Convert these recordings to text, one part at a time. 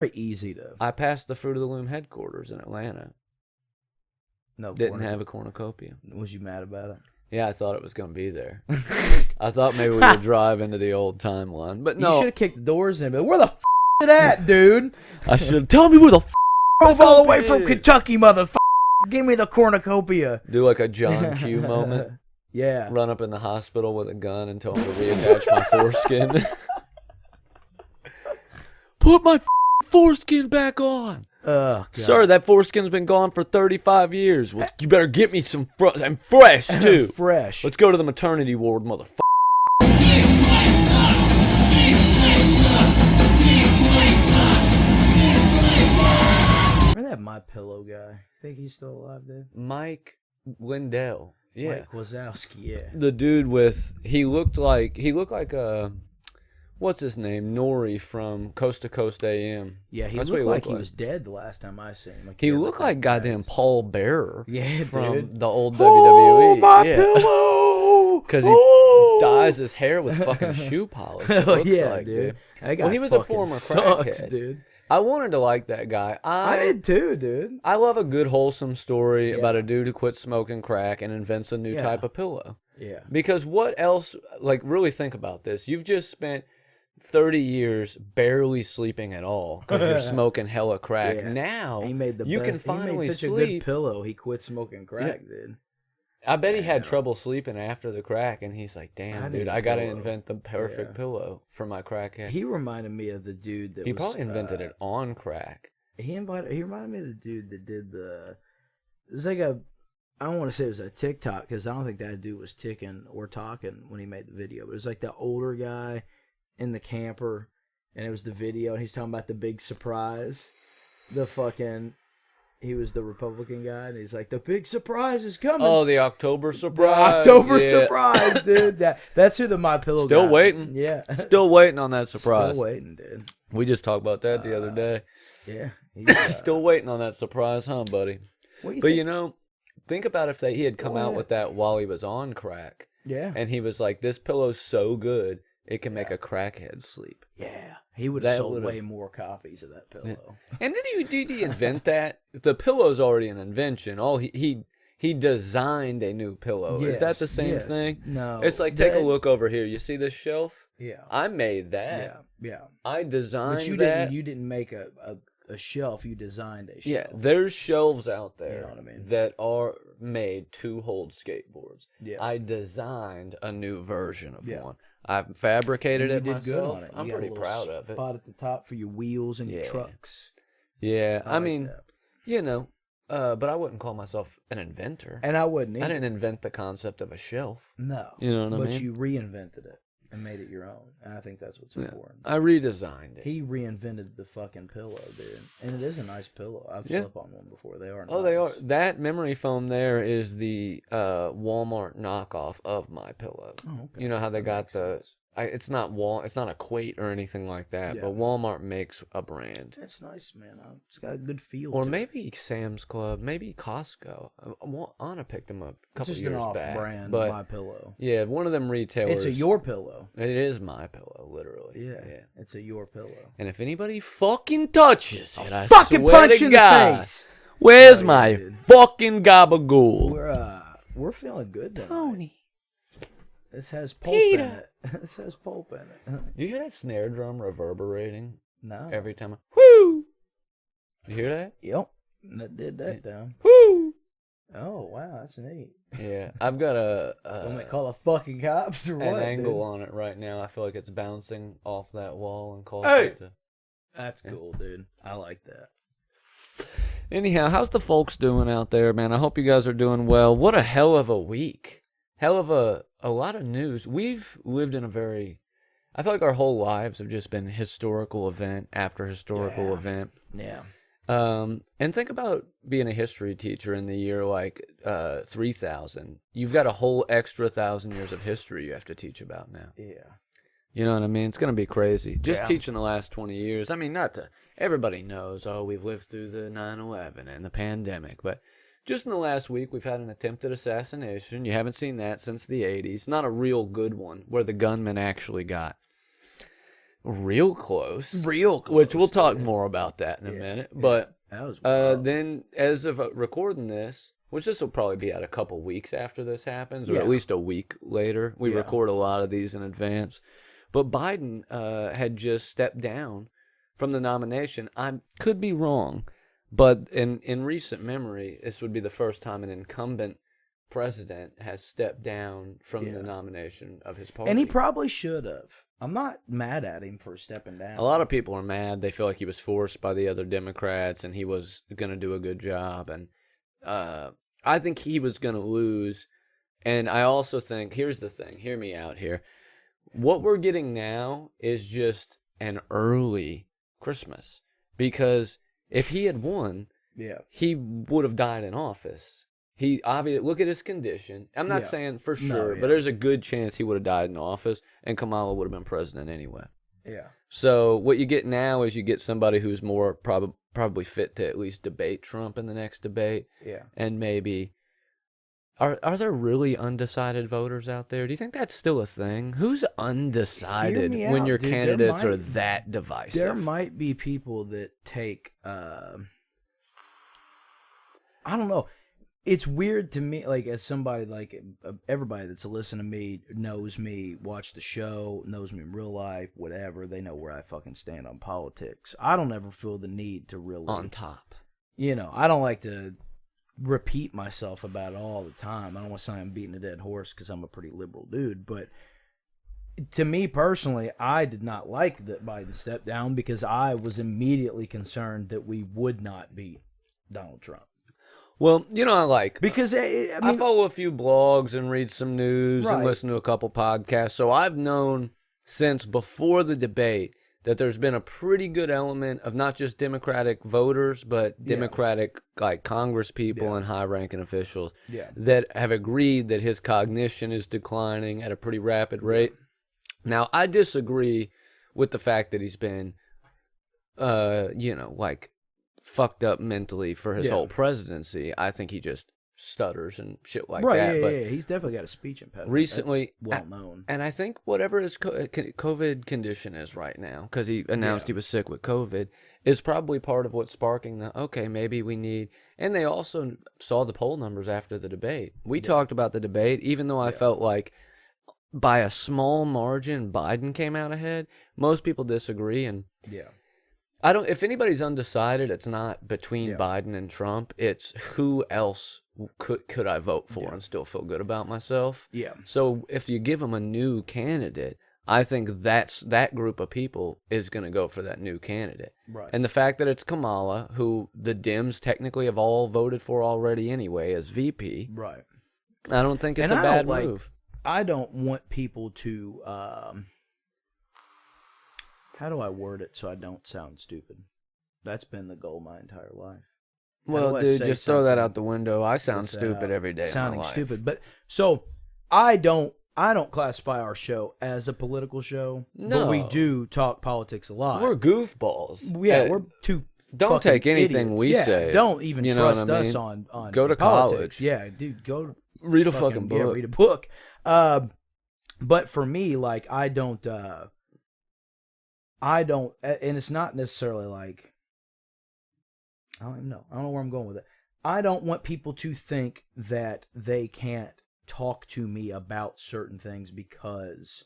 very easy to. I passed the Fruit of the Loom headquarters in Atlanta. No, Didn't have a cornucopia. Was you mad about it? Yeah, I thought it was going to be there. I thought maybe we would drive into the old timeline, but no. You should have kicked the doors in. But where the is it at, dude? I should tell me where the Drove all the way from Kentucky, motherfucker. Give me the cornucopia. Do like a John Q moment. Yeah. Run up in the hospital with a gun and tell him to reattach my foreskin. Put my foreskin back on. Sir, that foreskin's been gone for 35 years. Well, you better get me some and fresh, too. Fresh. Let's go to the maternity ward, motherfucker. Remember that My Pillow guy? Think he's still alive, dude? Mike Lindell. Yeah. Mike Wazowski, yeah. The dude with, he looked like what's his name? Nori from Coast to Coast AM. Yeah, he looked like he was dead the last time I seen him. Like he looked like goddamn Paul Bearer. Yeah, from dude. the old WWE. Oh, my pillow! Because he dyes his hair with fucking shoe polish. Oh, yeah, like, dude. Well, he was a former crackhead. Dude. I wanted to like that guy. I did too, dude. I love a good wholesome story about a dude who quits smoking crack and invents a new type of pillow. Yeah. Because what else, like, really think about this. You've just spent 30 years barely sleeping at all because you're smoking hella crack. Yeah. Now he made you can finally he made such sleep. a good pillow. He quit smoking crack, dude. I bet he had trouble sleeping after the crack, and he's like, "Damn, dude, I gotta invent the perfect pillow for my crackhead." He reminded me of the dude that he probably invented it on crack. He reminded me of the dude that did the. It was like a. I don't want to say it was a TikTok because I don't think that dude was ticking or talking when he made the video. But it was like the older guy in the camper, and it was the video, and he's talking about the big surprise. He was the Republican guy, and he's like, the big surprise is coming. Oh, the October surprise. The October surprise, dude. That's who the My Pillow Still guy. waiting. Yeah. Still waiting on that surprise. Still waiting, dude. We just talked about that the other day. Yeah. Still waiting on that surprise, huh, buddy? You know, think about if he had come out with that while he was on crack. Yeah. And he was like, this pillow's so good, it can make a crackhead sleep. Yeah. He would have sold way more copies of that pillow. Yeah. And did he invent that? The pillow's already an invention. He designed a new pillow. Is that the same thing? No. It's like, take a look over here. You see this shelf? Yeah. I made that. Yeah. I designed but you didn't make a shelf. You designed a shelf. Yeah, there's shelves out there you know what I mean? that are made to hold skateboards. Yeah. I designed a new version of one. I fabricated it myself. Good on it. I'm pretty proud of it. Spot at the top for your wheels and your trucks. Yeah, I mean, you know, but I wouldn't call myself an inventor. And I wouldn't either. I didn't invent the concept of a shelf. No. You know what I mean? But you reinvented it and made it your own. And I think that's what's important. I redesigned it. He reinvented the fucking pillow, dude. And it is a nice pillow. I've slept on one before. They are nice. Oh, they are. That memory foam there is the Walmart knockoff of My Pillow. Oh, okay. You know how they got the... it's not Equate or anything like that, but Walmart makes a brand. That's nice, man. It's got a good feel. Or maybe Sam's Club, maybe Costco. Anna picked them up a couple years back. Just an off-brand but My Pillow. Yeah, one of them retailers. It's a Your Pillow. It is My Pillow, literally. Yeah, it's a Your Pillow. And if anybody fucking touches it, I fucking swear punch to in God, the face. Where's my fucking gabagool? We're feeling good tonight. Tony. This has pulp in it. This has pulp in it. You hear that snare drum reverberating? No. Every time. Woo! You hear that? Yep. That did that down. Woo! Oh, wow. That's neat. Yeah. I've got Don't they call the fucking cops or what? An angle on it right now. I feel like it's bouncing off that wall and causing it to... That's cool, dude. I like that. Anyhow, how's the folks doing out there, man? I hope you guys are doing well. What a hell of a week. Hell of a lot of news. We've lived in I feel like our whole lives have just been historical event after historical event. Yeah. And think about being a history teacher in the year like 3000. You've got a whole extra 1,000 years of history you have to teach about now. Yeah. You know what I mean? It's going to be crazy. Just teaching the last 20 years. I mean, everybody knows, we've lived through the 9/11 and the pandemic, but just in the last week, we've had an attempted assassination. You haven't seen that since the 80s. Not a real good one, where the gunman actually got real close. Real close. Which we'll talk more about that in a minute. But that was wild. then, as of recording this, which this will probably be out a couple weeks after this happens, or at least a week later. We record a lot of these in advance. But Biden had just stepped down from the nomination. I could be wrong, but in recent memory, this would be the first time an incumbent president has stepped down from the nomination of his party. And he probably should have. I'm not mad at him for stepping down. A lot of people are mad. They feel like he was forced by the other Democrats and he was going to do a good job. And I think he was going to lose. And I also think, here's the thing, hear me out here. What we're getting now is just an early Christmas. Because if he had won, he would have died in office. He obviously, look at his condition. I'm not saying for sure, but there's a good chance he would have died in office and Kamala would have been president anyway. Yeah. So what you get now is you get somebody who's more probably fit to at least debate Trump in the next debate. Yeah. And maybe, are there really undecided voters out there? Do you think that's still a thing? Who's undecided when your candidates are that divisive? There might be people that take, I don't know. It's weird to me, like, as somebody, like, everybody that's listened to me knows me, watch the show, knows me in real life, whatever. They know where I fucking stand on politics. I don't ever feel the need to really... On top. You know, I don't like to repeat myself about it all the time. I don't want to say I'm beating a dead horse because I'm a pretty liberal dude, but to me personally, I did not like that Biden stepped down because I was immediately concerned that we would not beat Donald Trump. Well, you know, because I follow a few blogs and read some news and listen to a couple podcasts. So I've known since before the debate that there's been a pretty good element of not just Democratic voters, but Democratic Congress people and high-ranking officials that have agreed that his cognition is declining at a pretty rapid rate. Now, I disagree with the fact that he's been, fucked up mentally for his whole presidency. I think he just stutters and shit like that. But he's definitely got a speech impediment. Recently, that's well known. And I think whatever his COVID condition is right now, because he announced he was sick with COVID, is probably part of what's sparking maybe we need. And they also saw the poll numbers after the debate. We talked about the debate, even though I felt like by a small margin Biden came out ahead. Most people disagree, and if anybody's undecided, it's not between Biden and Trump. It's who else could I vote for and still feel good about myself. Yeah. So if you give them a new candidate, I think that group of people is going to go for that new candidate. Right. And the fact that it's Kamala, who the Dems technically have all voted for already anyway as VP. Right. I don't think it's a bad move. I don't want people to... how do I word it so I don't sound stupid? That's been the goal my entire life. Well, dude, just throw that out the window. I sound stupid every day. Sounding stupid, but so I don't classify our show as a political show. No, but we do talk politics a lot. We're goofballs. Yeah, we're two. Don't take anything idiots. we say. Don't even trust us on go to politics. college. Yeah, dude, go read a fucking book. Yeah, read a book. But for me, like, I don't, and it's not necessarily like, I don't even know. I don't know where I'm going with it. I don't want people to think that they can't talk to me about certain things because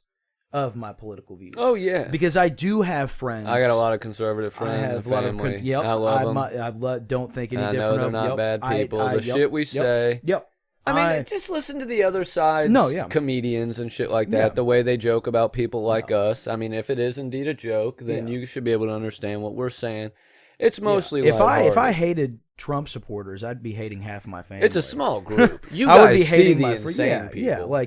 of my political views. Oh, yeah. Because I do have friends. I got a lot of conservative friends. I have a lot of I love them. I don't think any I different. I know they're not bad people. The shit we say. Yep. I mean, just listen to the other side's comedians and shit like that, the way they joke about people like us. I mean, if it is indeed a joke, then you should be able to understand what we're saying. It's mostly if I hated Trump supporters, I'd be hating half of my family. It's a small group. You guys would be hating the insane people.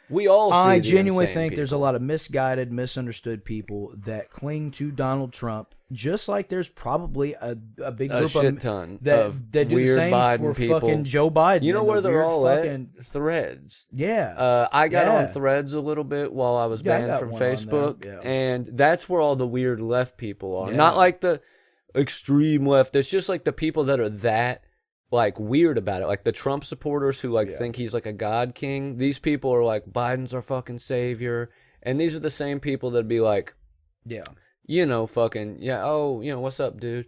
We all I genuinely think there's a lot of misguided, misunderstood people that cling to Donald Trump, just like there's probably a big group shit ton that do the same Biden for people. Fucking Joe Biden. You know where they're all at? Threads. Yeah. I got on Threads a little bit while I was banned from Facebook, and that's where all the weird left people are. Not like the extreme left. It's just like the people that are that weird about it, like the Trump supporters who think he's like a god king. These people are like, Biden's our fucking savior, and these are the same people that'd be like, Yeah. Fucking, yeah, oh, what's up, dude?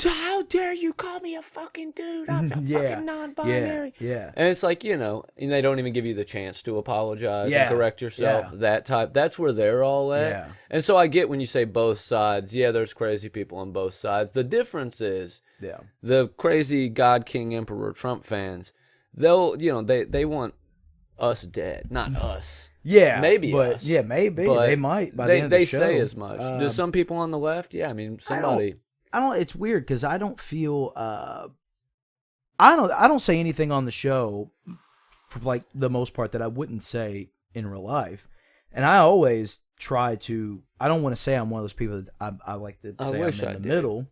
How dare you call me a fucking dude? I'm a Yeah. fucking non-binary. Yeah. And it's like, and they don't even give you the chance to apologize Yeah. and correct yourself. Yeah. That's where they're all at. Yeah. And so I get when you say both sides. Yeah, there's crazy people on both sides. The difference is the crazy God, King, Emperor Trump fans, they'll, they want us dead, not us. Yeah, maybe but us. Yeah, maybe but they might. By the end of the show, say as much. Do some people on the left? Yeah, I mean, somebody. I don't. It's weird because I don't feel. I don't say anything on the show, for like the most part, that I wouldn't say in real life, and I always try to. I don't want to say I'm one of those people that I like to say I'm in the middle.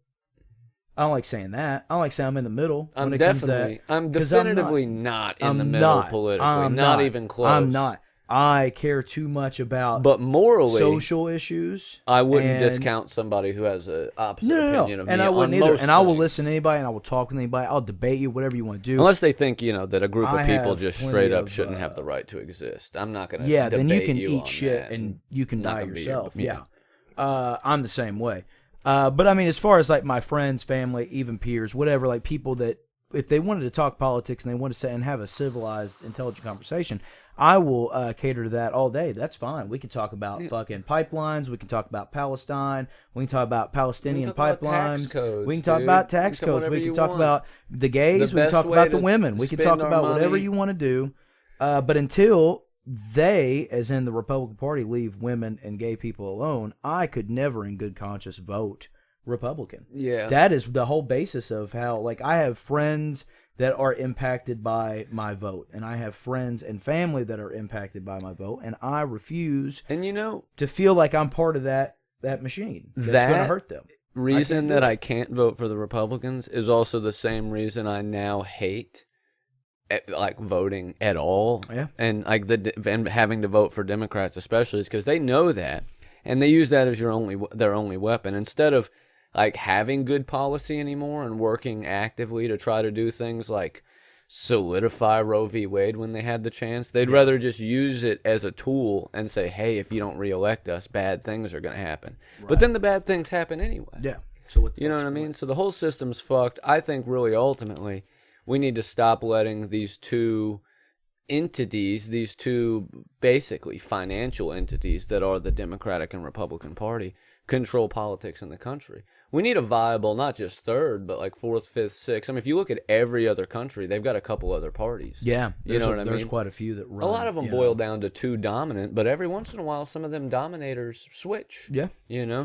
I don't like saying that. I don't like saying I'm in the middle. I'm definitively not in the middle politically. Not even close. I'm not. I care too much about, but morally, social issues. I wouldn't discount somebody who has an opposite opinion of me. And I wouldn't either. And I will listen to things. anybody, and I will talk with anybody. I'll debate you, whatever you want to do. Unless they think that a group of people just straight up shouldn't have the right to exist. I'm not going to. Yeah, then you can eat shit and you can die yourself. Yeah, I'm the same way. But I mean, as far as like my friends, family, even peers, whatever, like people that if they wanted to talk politics and they want to sit and have a civilized, intelligent conversation, I will cater to that all day. That's fine. We can talk about fucking pipelines. We can talk about Palestine. We can talk about Palestinian pipelines. We can talk about tax codes. We can talk about the gays. We can talk about the women. We can talk about whatever you want to do. But until they, as in the Republican Party, leave women and gay people alone, I could never in good conscience vote Republican. Yeah. That is the whole basis of how, like, I have friends that are impacted by my vote, and I have friends and family that are impacted by my vote, and I refuse to feel like I'm part of that machine that's going to hurt them. Reason that I can't vote for the Republicans is also the same reason I now hate voting at all, and like and having to vote for Democrats especially, is because they know that, and they use that as their only weapon instead of like having good policy anymore and working actively to try to do things like solidify Roe v. Wade when they had the chance. They'd rather just use it as a tool and say, hey, if you don't reelect us, bad things are going to happen. Right. But then the bad things happen anyway. Yeah. So what you know what I mean? So the whole system's fucked. I think really ultimately we need to stop letting these two entities, these two basically financial entities that are the Democratic and Republican Party, control politics in the country. We need a viable, not just third, but like fourth, fifth, sixth. I mean, if you look at every other country, they've got a couple other parties. Yeah. You know what I mean? There's quite a few that run. A lot of them boil down to two dominant, but every once in a while, some of them dominators switch. Yeah.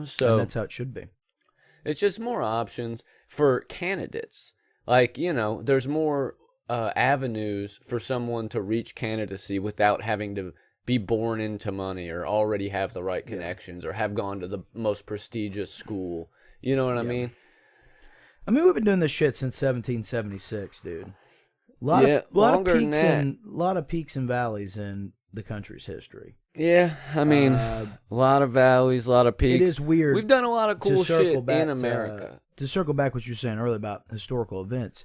So and that's how it should be. It's just more options for candidates. Like, there's more avenues for someone to reach candidacy without having to be born into money or already have the right connections or have gone to the most prestigious school. You know what I mean? I mean, we've been doing this shit since 1776, dude. A lot of peaks and valleys in the country's history. Yeah, I mean, a lot of valleys, a lot of peaks. It is weird. We've done a lot of cool shit in America. To circle back what you were saying earlier about historical events,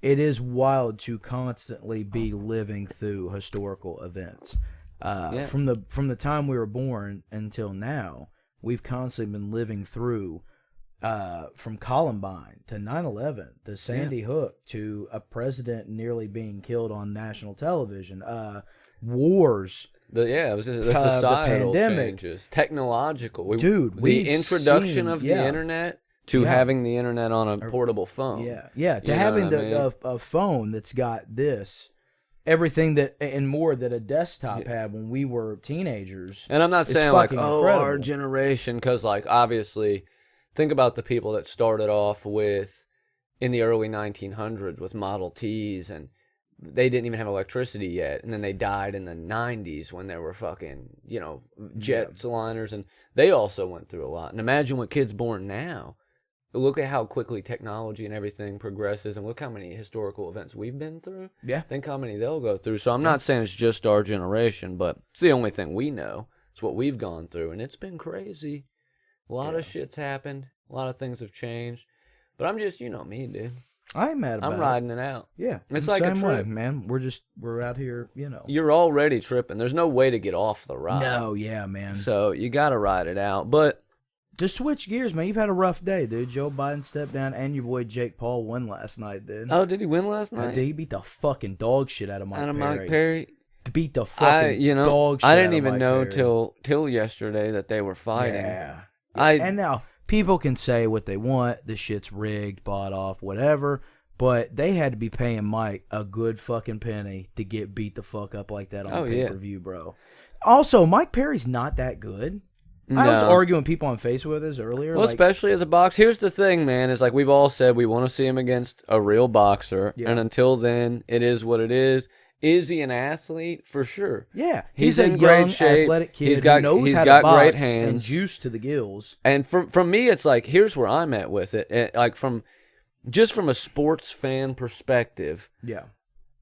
it is wild to constantly be living through historical events. From the time we were born until now, we've constantly been living through from Columbine to 9/11 to Sandy Hook to a president nearly being killed on national television, wars. It was the societal changes, technological. The introduction of the internet to having the internet on a portable phone. To having a phone that's got this. Everything that and more that a desktop had when we were teenagers. And I'm not saying like, incredible. Our generation, because like obviously, think about the people that started off with in the early 1900s with Model Ts, and they didn't even have electricity yet, and then they died in the 90s when there were fucking jetliners, and they also went through a lot. And imagine what kids born now. Look at how quickly technology and everything progresses, and look how many historical events we've been through. Yeah. Think how many they'll go through. So I'm not saying it's just our generation, but it's the only thing we know. It's what we've gone through, and it's been crazy. A lot of shit's happened. A lot of things have changed. But I'm just, me, dude. I ain't mad about it. I'm riding it out. Yeah. It's like same a trip. way, man. We're out here, You're already tripping. There's no way to get off the ride. No, yeah, man. So you got to ride it out. But Just switch gears, man. You've had a rough day, dude. Joe Biden stepped down, and your boy Jake Paul won last night, dude. Oh, did he win last night? He beat the fucking dog shit out of Mike Perry. Mike Perry? Beat the fucking dog shit I out didn't of even Mike know Perry. till yesterday that they were fighting. Yeah. And now, people can say what they want. This shit's rigged, bought off, whatever. But they had to be paying Mike a good fucking penny to get beat the fuck up like that on pay-per-view, bro. Also, Mike Perry's not that good. No. I was arguing with people on Facebook with this earlier. Well, especially as a boxer. Here's the thing, man, is like we've all said we want to see him against a real boxer. Yeah. And until then, it is what it is. Is he an athlete? For sure. Yeah. He's in great young, shape. Athletic kid he's got great hands. And juice to the gills. And from me, it's like, here's where I'm at with it. Like from a sports fan perspective. Yeah.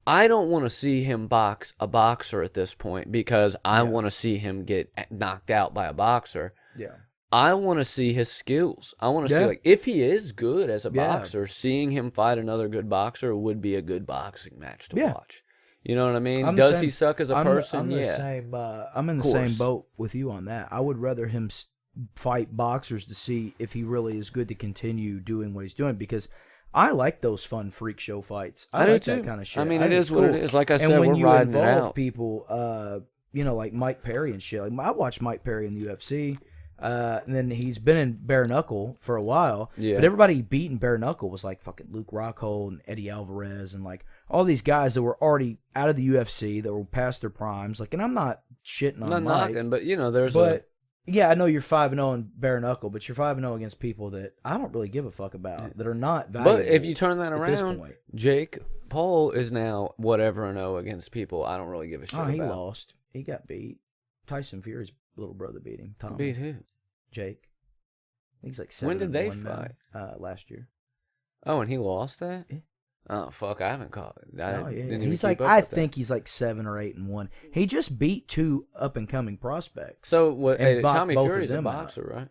I don't want to see him box a boxer at this point because I want to see him get knocked out by a boxer. Yeah. I want to see his skills. I want to see, like, if he is good as a boxer, seeing him fight another good boxer would be a good boxing match to watch. You know what I mean? Does he suck as a person? I'm in the same boat with you on that. I would rather him fight boxers to see if he really is good to continue doing what he's doing because I like those fun freak show fights. I like that kind of shit. I mean, it is what it is. Like I said, we're riding it out. And when you involve people, like Mike Perry and shit. Like, I watched Mike Perry in the UFC, and then he's been in bare knuckle for a while. Yeah. But everybody he beat in bare knuckle was like fucking Luke Rockhold and Eddie Alvarez and like all these guys that were already out of the UFC that were past their primes. Like, and I'm not shitting on Mike, knocking, but there's yeah, I know you're 5-0 in bare knuckle, but you're 5-0 against people that I don't really give a fuck about, that are not valuable. But if you turn that around, Jake Paul is now whatever 0 against people I don't really give a shit about. He lost. He got beat. Tyson Fury's little brother beat him. Tommy. Beat who? Jake. I think he's like 7-1 When did they fight? Last year. Oh, and he lost that? Yeah. Oh fuck! I haven't caught it. He's like, I think he's like 7 or 8-1. He just beat 2 up and coming prospects. So what? Tommy Fury's a boxer, right?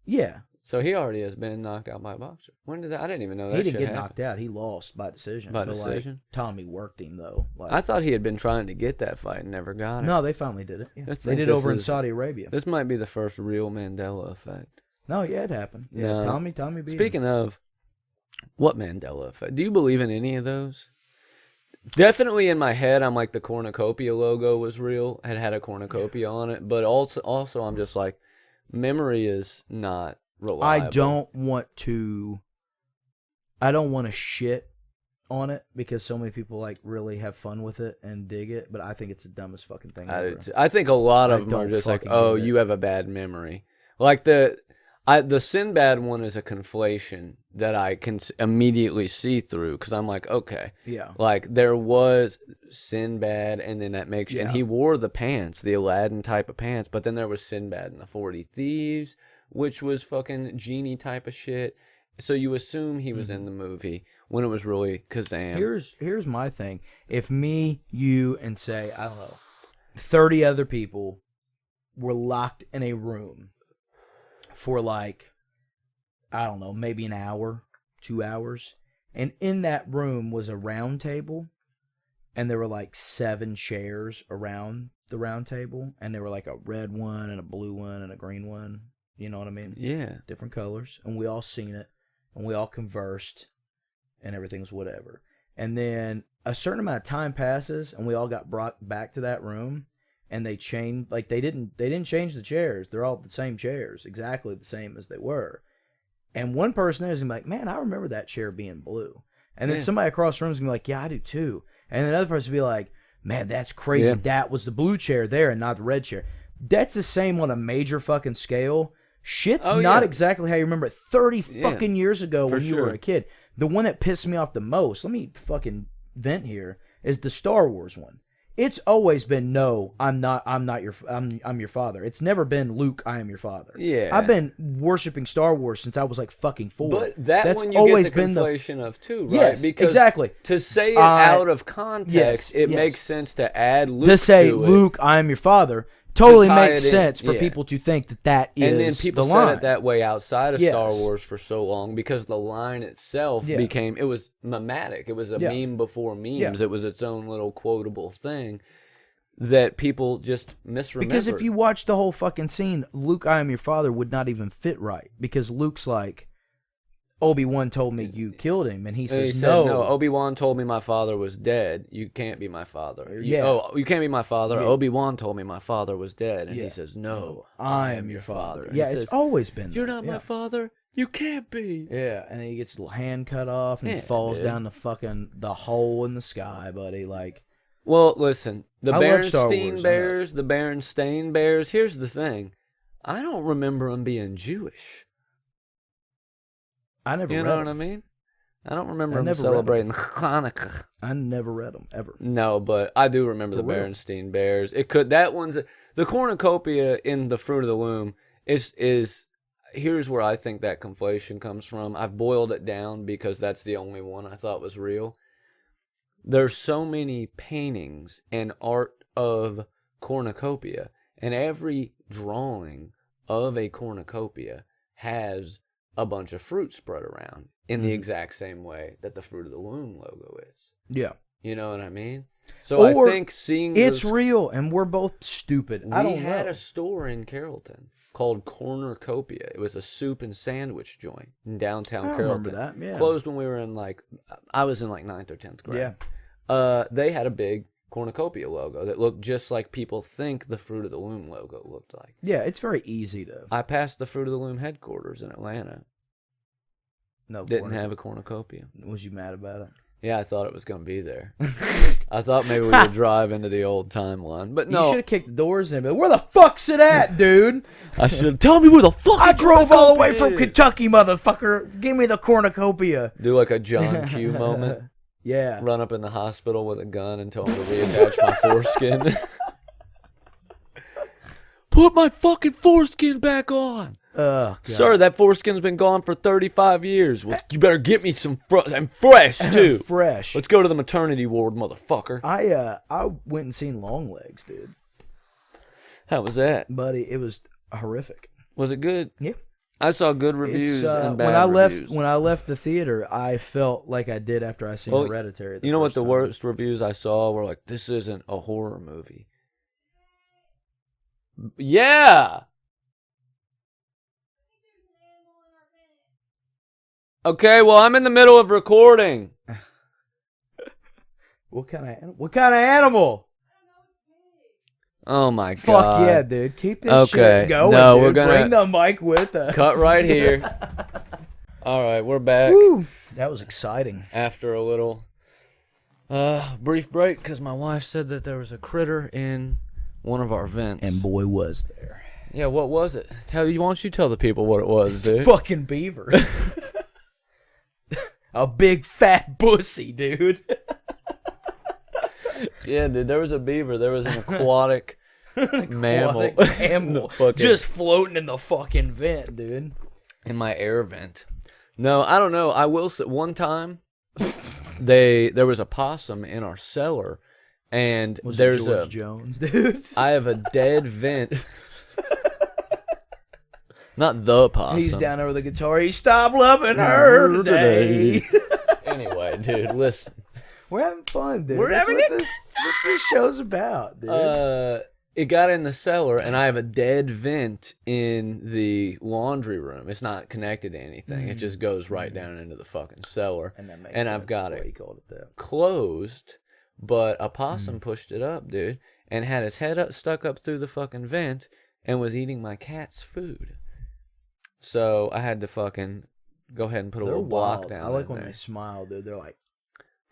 Yeah. So he already has been knocked out by a boxer. When did that? I didn't even know that. He didn't get knocked out. He lost by decision. By decision. Like, Tommy worked him though. Like, I thought he had been trying to get that fight and never got it. No, they finally did it. Yeah. They did it over in Saudi Arabia. This might be the first real Mandela effect. No, yeah, it happened. Yeah, no. Tommy beat Speaking of, what Mandela effect? Do you believe in any of those? Definitely in my head, I'm like the cornucopia logo was real, had a cornucopia on it, but also I'm just like, memory is not reliable. I don't want to shit on it because so many people like really have fun with it and dig it, but I think it's the dumbest fucking thing ever. I think a lot of them are just like, oh, you have a bad memory. Like the Sinbad one is a conflation that I can immediately see through because I'm like, okay, yeah, like there was Sinbad, and then that makes and he wore the pants, the Aladdin type of pants, but then there was Sinbad and the 40 Thieves, which was fucking genie type of shit. So you assume he was in the movie when it was really Kazam. Here's my thing: if me, you, and say I don't know, 30 other people were locked in a room for like, I don't know, maybe an hour, 2 hours. And in that room was a round table. And there were like 7 chairs around the round table. And there were like a red one and a blue one and a green one. You know what I mean? Yeah. Different colors. And we all seen it. And we all conversed. And everything's whatever. And then a certain amount of time passes. And we all got brought back to that room. And they changed, like they didn't change the chairs. They're all the same chairs, exactly the same as they were. And one person there is gonna be like, man, I remember that chair being blue. And then somebody across the room is gonna be like, yeah, I do too. And then another person will be like, man, that's crazy. Yeah. That was the blue chair there and not the red chair. That's the same on a major fucking scale. Shit's not exactly how you remember it 30 fucking years ago when you were a kid. The one that pissed me off the most, let me fucking vent here, is the Star Wars one. It's always been no, I'm your father. It's never been Luke, I am your father. Yeah, I've been worshiping Star Wars since I was like fucking 4. But that's one you always get the conflation of too, right? Yes, because exactly. To say it out of context, it makes sense to add Luke to say Luke, I am your father. Totally makes sense for people to think that is the line. And then people said it that way outside of Star Wars for so long because the line itself became, it was mimetic. It was a meme before memes. It was its own little quotable thing. that people just misremember. Because if you watch the whole fucking scene, Luke, I am your father would not even fit right. Because Luke's like, Obi-Wan told me you killed him, and he says, no. Obi-Wan told me my father was dead. You can't be my father. Yeah. You can't be my father. Yeah. Obi-Wan told me my father was dead. And he says, no, I am your father. And Yeah, he it's says, always been you're that. not my father. You can't be. Yeah, and then he gets a little hand cut off, and he falls down the hole in the sky, buddy. Like, well, listen, the I love Star Berenstain Wars, Bears, the Berenstain Bears, here's the thing. I don't remember them being Jewish. I never read them. You know what I mean? I don't remember them celebrating Hanukkah. I never read them, ever. No, but I do remember the Berenstain Bears. The cornucopia in The Fruit of the Loom is here's where I think that conflation comes from. I've boiled it down because that's the only one I thought was real. There's so many paintings and art of cornucopia, and every drawing of a cornucopia has a bunch of fruit spread around in the exact same way that the Fruit of the Loom logo is. Yeah. You know what I mean? So I think seeing it's real, and we're both stupid. I don't know. We had a store in Carrollton called Cornucopia. It was a soup and sandwich joint in downtown Carrollton. I remember that, yeah. Closed when we were I was in 9th or 10th grade. Yeah. They had a big cornucopia logo that looked just like people think the Fruit of the Loom logo looked like. Yeah, it's very easy to... I passed the Fruit of the Loom headquarters in Atlanta. No, didn't have a cornucopia. Was you mad about it? Yeah, I thought it was going to be there. I thought maybe we would drive into the old timeline, but no. You should have kicked the doors in. But where the fuck's it at, dude? I should have. Tell me where the fuck I drove all the way from Kentucky, motherfucker. Give me the cornucopia. Do like a John Q moment. Yeah. Run up in the hospital with a gun and tell him to reattach my foreskin. Put my fucking foreskin back on. Sir, that foreskin's been gone for 35 years. Well, you better get me some and fresh, too. Fresh. Let's go to the maternity ward, motherfucker. I went and seen Longlegs, dude. How was that? Buddy, it was horrific. Was it good? Yeah. I saw good reviews and bad reviews. When I left the theater, I felt like I did after I seen Hereditary. You know what the worst reviews I saw were like, this isn't a horror movie. Yeah. Okay, well, I'm in the middle of recording. What kind of animal? Oh my god! Fuck yeah, dude! Keep this shit going. No, dude. We're gonna bring the mic with us. Cut right here. All right, we're back. Woo, that was exciting. After a little brief break, because my wife said that there was a critter in one of our vents, and boy was there. Yeah, what was it? Why don't you tell the people what it was, dude? Fucking beaver. A big fat pussy, dude. Yeah, dude, there was a beaver. There was an aquatic mammal. Just floating in the fucking vent, dude. In my air vent. No, I don't know. I will say, one time, there was a possum in our cellar, and there's George Jones, dude. I have a dead vent. Not the possum. He's down there with the guitar. He stopped loving her today. Anyway, dude, listen. We're having fun, dude. We're having it. That's what this show's about, dude. It got in the cellar, and I have a dead vent in the laundry room. It's not connected to anything. It just goes right down into the fucking cellar. And that makes sense. I've got it closed, but a possum pushed it up, dude, and had his head stuck up through the fucking vent and was eating my cat's food. So I had to fucking go ahead and put a little block down. I like when they smile, dude. They're like,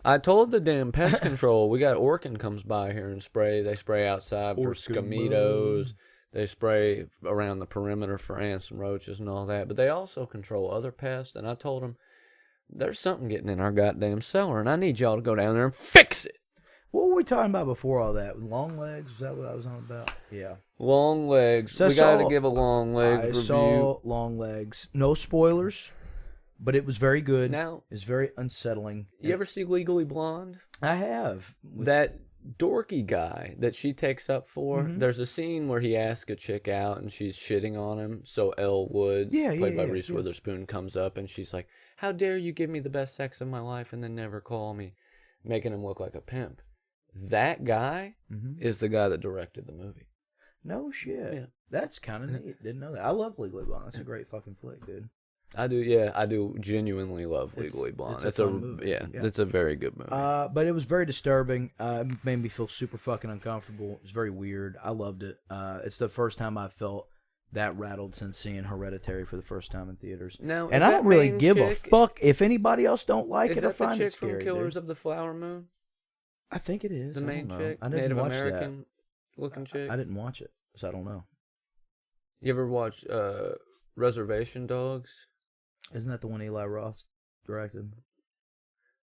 I told the damn pest control, we got Orkin comes by here and sprays. They spray outside for scomitos. They spray around the perimeter for ants and roaches and all that. But they also control other pests. And I told them, there's something getting in our goddamn cellar, and I need y'all to go down there and fix it. What were we talking about before all that? Longlegs? Is that what I was on about? Yeah. Longlegs. So we got to give a Longlegs review. I saw Longlegs. No spoilers, but it was very good. Now, it's very unsettling. You ever see Legally Blonde? I have. That dorky guy that she takes up for, there's a scene where he asks a chick out and she's shitting on him. So Elle Woods, played by Reese Witherspoon, comes up and she's like, how dare you give me the best sex of my life and then never call me, making him look like a pimp. that guy is the guy that directed the movie. No shit. Yeah. That's kind of neat. Didn't know that. I love Legally Blonde. That's a great fucking flick, dude. I do genuinely love Legally Blonde. It's a fun movie. It's a very good movie. But it was very disturbing. It made me feel super fucking uncomfortable. It was very weird. I loved it. It's the first time I felt that rattled since seeing Hereditary for the first time in theaters. Now, and I don't really give a fuck if anybody else don't like it or find it scary. Is that the chick from Killers of the Flower Moon? I think it is. The main chick, I didn't Native watch American looking chick. I didn't watch it, so I don't know. You ever watch Reservation Dogs? Isn't that the one Eli Roth directed?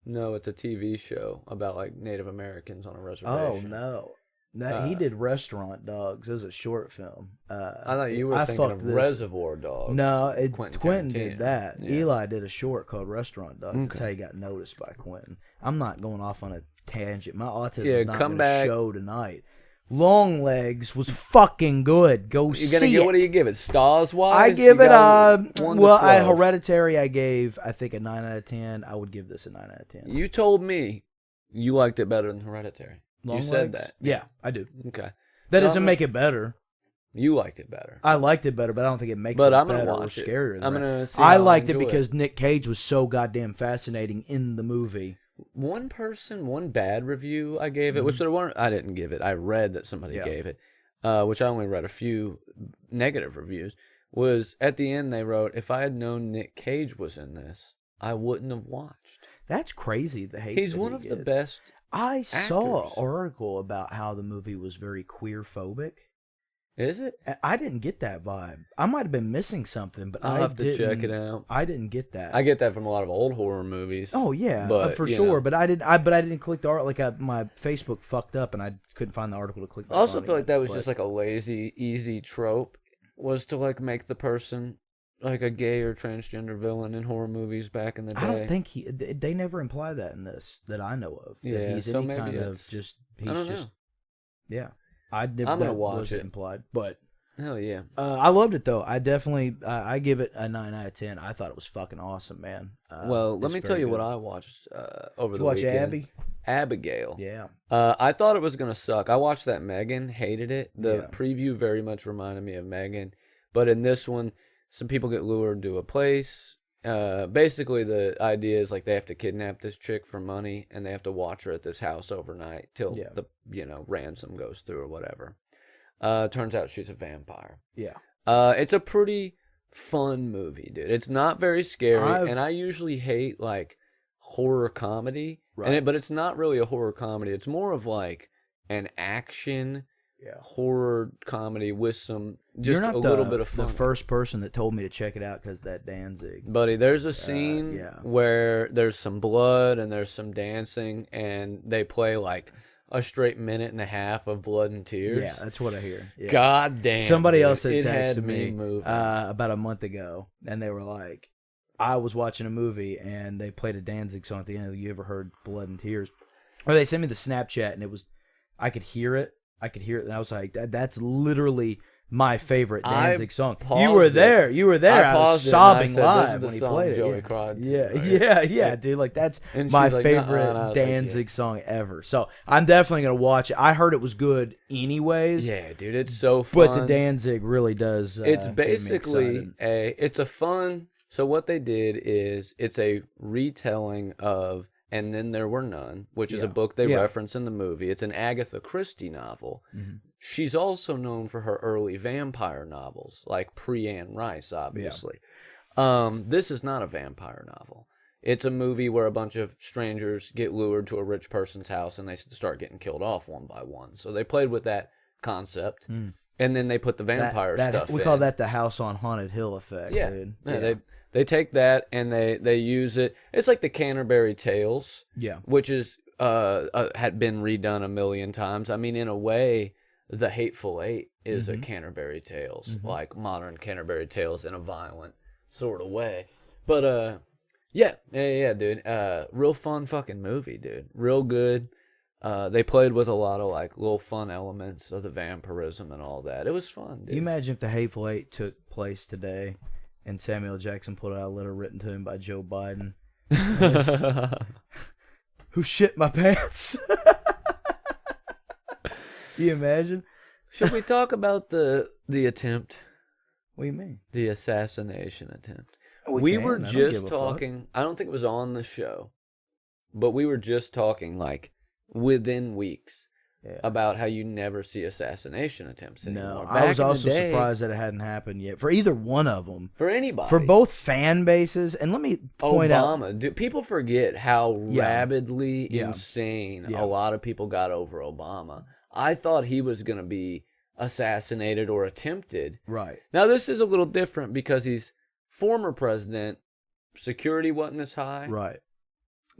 No, it's a TV show about like Native Americans on a reservation. Oh no, he did Restaurant Dogs. It was a short film. I thought you were thinking of Reservoir Dogs. No, Quentin did that. Yeah. Eli did a short called Restaurant Dogs. Okay. That's how he got noticed by Quentin. I'm not going off on a tangent. My autism is not going to show tonight. Longlegs was fucking good. Go see it. What do you give it? Stars wise? I give it Hereditary I gave I think a 9 out of 10. I would give this a 9 out of 10. You told me you liked it better than Hereditary. You said that. Yeah, I do. Okay. That doesn't make it better. You liked it better. I liked it better, but I don't think it makes it better or scarier. I'm gonna see. I liked it because Nick Cage was so goddamn fascinating in the movie. One bad review I gave it, which there weren't. I didn't give it. I read that somebody gave it, which I only read a few negative reviews. Was at the end they wrote, "If I had known Nick Cage was in this, I wouldn't have watched." That's crazy. The hate. He's one of the best. I saw an article about how the movie was very queer phobic. Is it? I didn't get that vibe. I might have been missing something, but I'll have to check it out. I didn't get that. I get that from a lot of old horror movies. Oh yeah, but, for sure. But I didn't click the article. My Facebook fucked up, and I couldn't find the article to click. I also feel like that was just like a lazy, easy trope, was to like make the person like a gay or transgender villain in horror movies back in the day. I don't think they never imply that in this that I know of. Yeah, he's so any maybe kind of it's just. I don't know. Yeah. I'm gonna watch it. Implied, but hell yeah, I loved it though. I definitely I give it a 9 out of 10. I thought it was fucking awesome, man. Well, let me tell you what I watched over the weekend. Watch Abigail. Yeah. I thought it was gonna suck. I watched that Megan, hated it. The preview very much reminded me of Megan, but in this one, some people get lured to a place. Basically, the idea is like they have to kidnap this chick for money, and they have to watch her at this house overnight till the ransom goes through or whatever. Turns out she's a vampire. Yeah. It's a pretty fun movie, dude. It's not very scary, and I usually hate like horror comedy, right? But it's not really a horror comedy. It's more of like an action. Horror comedy with some little bit of fun. The first person that told me to check it out because that Danzig. Buddy, there's a scene where there's some blood and there's some dancing, and they play like a straight minute and a half of blood and tears. Yeah, that's what I hear. Yeah. God damn. Somebody else had texted me about a month ago, and they were like, I was watching a movie and they played a Danzig song at the end. You ever heard Blood and Tears? Or they sent me the Snapchat, and I could hear it. And I was like, "That's literally my favorite Danzig song." You were there. I was sobbing live when he played Joey it. Yeah, dude. Like that's my favorite Danzig song ever. So I'm definitely gonna watch it. I heard it was good, anyways. Yeah, dude, it's so fun. But the Danzig really does. It's basically it's a fun. So what they did is it's a retelling of And Then There Were None, which is a book they reference in the movie. It's an Agatha Christie novel. Mm-hmm. She's also known for her early vampire novels, like pre-Anne Rice, obviously. Yeah. This is not a vampire novel. It's a movie where a bunch of strangers get lured to a rich person's house and they start getting killed off one by one. So they played with that concept, and then they put the vampire stuff in. We call that the House on Haunted Hill effect, dude. Yeah. They take that and they use it. It's like the Canterbury Tales, which is had been redone a million times. I mean, in a way, the Hateful Eight is a Canterbury Tales, like modern Canterbury Tales in a violent sort of way. But yeah, dude. Real fun fucking movie, dude. Real good. They played with a lot of like little fun elements of the vampirism and all that. It was fun, dude. You imagine if the Hateful Eight took place today, and Samuel Jackson put out a letter written to him by Joe Biden. Who shit my pants? You imagine? Should we talk about the attempt? What do you mean? The assassination attempt. We were can. I don't just give a talking. I don't think it was on the show, but we were just talking like within weeks about how you never see assassination attempts anymore. No, I was also surprised that it hadn't happened yet for either one of them. For anybody. For both fan bases, and let me point out, Obama. People forget how rabidly insane a lot of people got over Obama. I thought he was going to be assassinated or attempted. Right. Now, this is a little different because he's former president. Security wasn't as high. Right.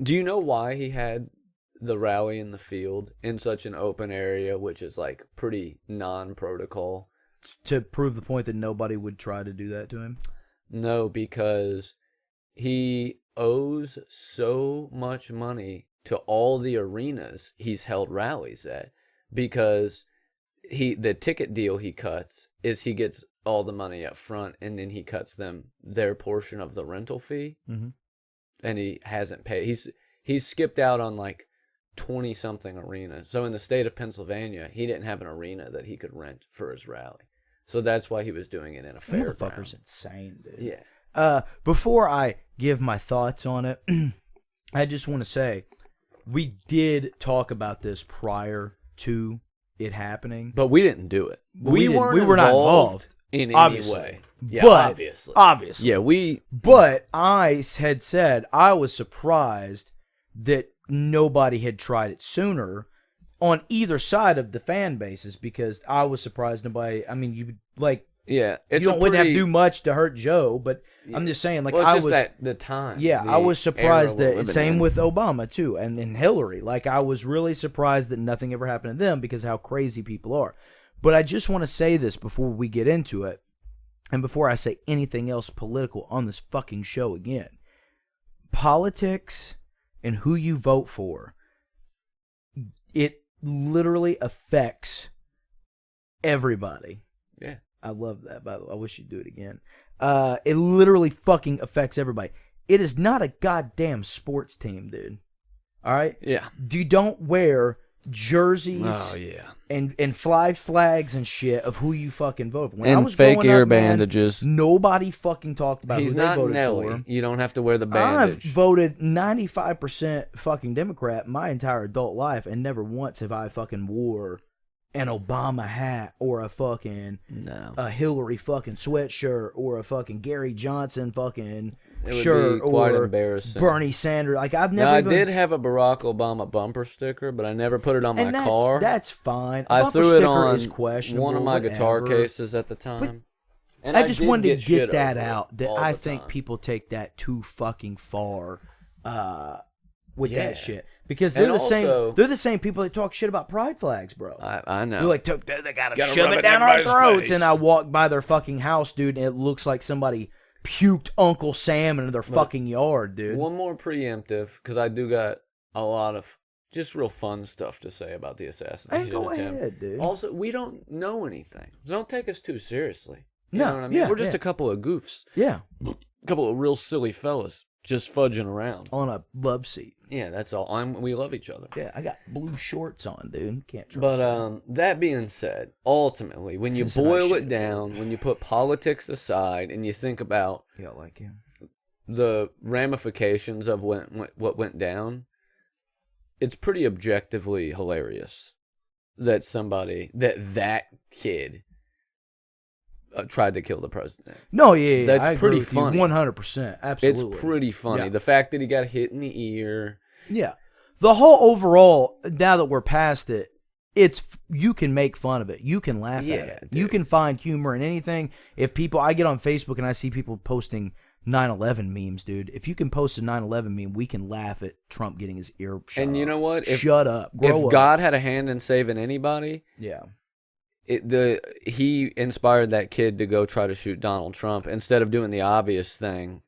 Do you know why he had the rally in the field in such an open area, which is like pretty non-protocol? To prove the point that nobody would try to do that to him? No, because he owes so much money to all the arenas he's held rallies at, because the ticket deal he cuts is he gets all the money up front and then he cuts them their portion of the rental fee. Mm-hmm. And he hasn't paid. He's skipped out on like 20-something arenas. So in the state of Pennsylvania, he didn't have an arena that he could rent for his rally. So that's why he was doing it in a fairground. Motherfucker's insane, dude. Yeah. Before I give my thoughts on it, I just want to say we did talk about this prior to it happening, but we didn't do it. We were not involved in obviously. any way. Yeah, but, obviously. Yeah, But I had said I was surprised that nobody had tried it sooner on either side of the fan bases, because I was surprised nobody. I mean, you like. Yeah, wouldn't have to do much to hurt Joe, but I'm just saying, like, I was the time. Yeah, I was surprised that same with Obama too, and Hillary. Like, I was really surprised that nothing ever happened to them because of how crazy people are. But I just want to say this before we get into it, and before I say anything else political on this fucking show again. Politics and who you vote for, it literally affects everybody. Yeah. I love that, by the way. I wish you'd do it again. It literally fucking affects everybody. It is not a goddamn sports team, dude. All right? Yeah. You don't wear jerseys and fly flags and shit of who you fucking vote for. When and I was fake ear up, bandages. Nobody fucking talked about He's who they not voted Nelly. for. You don't have to wear the bandage. I've voted 95% fucking Democrat my entire adult life, and never once have I fucking wore an Obama hat or a fucking a Hillary fucking sweatshirt or a fucking Gary Johnson fucking shirt or Bernie Sanders. Like, I've never. Now, I did have a Barack Obama bumper sticker, but I never put it on my car. That's fine. I threw it on one of my guitar cases at the time. And I just wanted to get that out. That I think people take that too fucking far with that shit. Because they're the same people that talk shit about pride flags, bro. I know. They're like, they gotta shove it down our throats. And I walk by their fucking house, dude, and it looks like somebody puked Uncle Sam into their fucking yard, dude. One more preemptive, because I do got a lot of just real fun stuff to say about the assassination go attempt. ahead, dude. Also, we don't know anything. Don't take us too seriously. You No, know what I mean? yeah, We're just yeah. a couple of goofs. Yeah. A couple of real silly fellas just fudging around. On a love seat. Yeah, that's all. We love each other. Yeah, I got blue shorts on, dude. Can't trust But that being said, ultimately, when you boil it down, when you put politics aside and you think about like him. the ramifications of what went down, it's pretty objectively hilarious that that kid tried to kill the president. No, yeah. That's I pretty agree with you funny. 100%. Absolutely. It's pretty funny. Yeah. The fact that he got hit in the ear. Yeah. The whole overall, now that we're past it, you can make fun of it. You can laugh at it. Dude. You can find humor in anything. I get on Facebook and I see people posting 9/11 memes, dude. If you can post a 9/11 meme, we can laugh at Trump getting his ear shot And you off. know what? Shut up. Grow if up. God had a hand in saving anybody, Yeah. he inspired that kid to go try to shoot Donald Trump instead of doing the obvious thing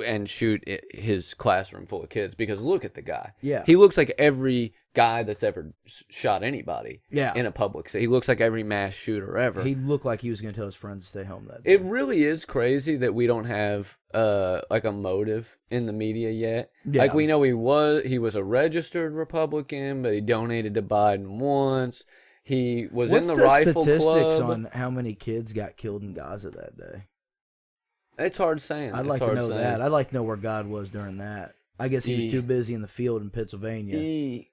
and shoot his classroom full of kids. Because look at the guy. Yeah. He looks like every guy that's ever shot anybody Yeah. in a public setting. He looks like every mass shooter ever. He looked like he was going to tell his friends to stay home that day. It really is crazy that we don't have like a motive in the media yet. Yeah. Like, we know he was a registered Republican, but he donated to Biden once. He was What's in the rifle statistics club. on how many kids got killed in Gaza that day? It's hard saying. I'd like to know that. I'd like to know where God was during that. I guess he was too busy in the field in Pennsylvania.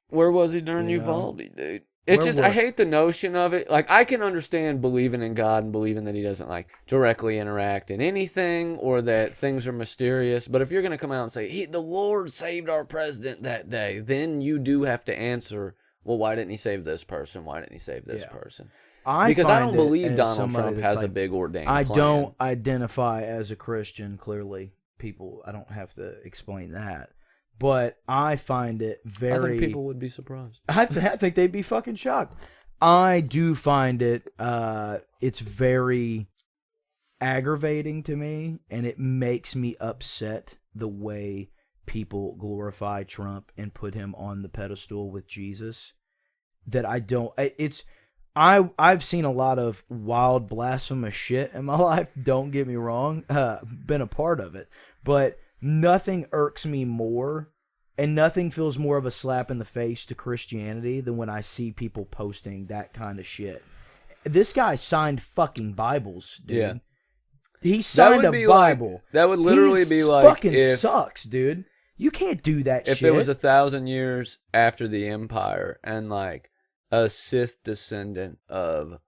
Where was he during Uvalde, dude? It's just, I hate the notion of it. Like, I can understand believing in God and believing that he doesn't, like, directly interact in anything or that things are mysterious. But if you're going to come out and say, the Lord saved our president that day, then you do have to answer, well, why didn't he save this person? Why didn't he save this person? Because I don't believe Donald Trump has a big ordained plan. I don't identify as a Christian, clearly. People, I don't have to explain that. But I find it very... I think people would be surprised. I think they'd be fucking shocked. I do find it... it's very aggravating to me, and it makes me upset the way people glorify Trump and put him on the pedestal with Jesus. That I don't... I've seen a lot of wild, blasphemous shit in my life. Don't get me wrong. Been a part of it. But... nothing irks me more, and nothing feels more of a slap in the face to Christianity than when I see people posting that kind of shit. This guy signed fucking Bibles, dude. Yeah. He signed a Bible. That would literally be like... fucking sucks, dude. You can't do that shit. If it was 1,000 years after the Empire, and like a Sith descendant of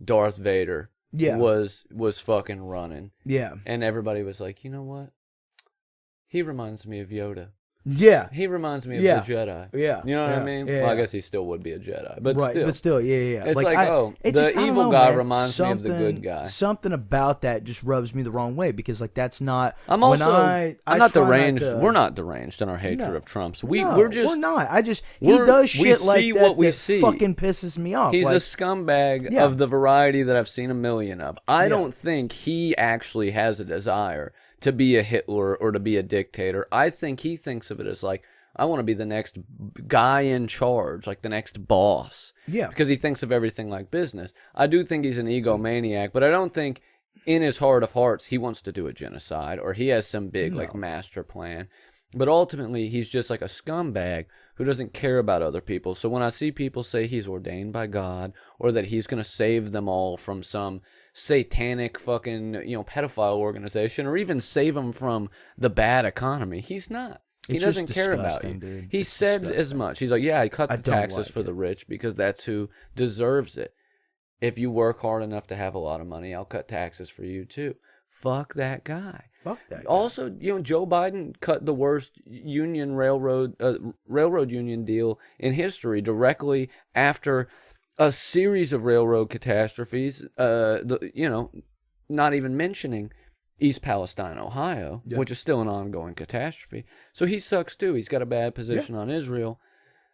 Darth Vader was fucking running. Yeah. And everybody was like, you know what? He reminds me of Yoda. Yeah. He reminds me of the Jedi. Yeah. You know what I mean? Yeah, well, I guess he still would be a Jedi. But still. Yeah. It's like the evil guy reminds me of the good guy. Something about that just rubs me the wrong way because, like, that's not... I'm not deranged. We're not deranged in our hatred of Trump. So we're not. He does shit like that that fucking pisses me off. He's a scumbag of the variety that I've seen a million of. I don't think he actually has a desire to be a Hitler or to be a dictator. I think he thinks of it as like, I want to be the next guy in charge, like the next boss. Yeah. Because he thinks of everything like business. I do think he's an egomaniac, but I don't think in his heart of hearts he wants to do a genocide or he has some big like master plan. But ultimately, he's just like a scumbag who doesn't care about other people. So when I see people say he's ordained by God or that he's going to save them all from some satanic fucking, pedophile organization or even save them from the bad economy, he's not. He doesn't care about you. Dude. He said as much. He's like, yeah, I cut the taxes for the rich because that's who deserves it. If you work hard enough to have a lot of money, I'll cut taxes for you too. Fuck that guy. Fuck that guy. Also, Joe Biden cut the worst railroad union deal in history directly after a series of railroad catastrophes. Not even mentioning East Palestine, Ohio, which is still an ongoing catastrophe. So he sucks too. He's got a bad position on Israel.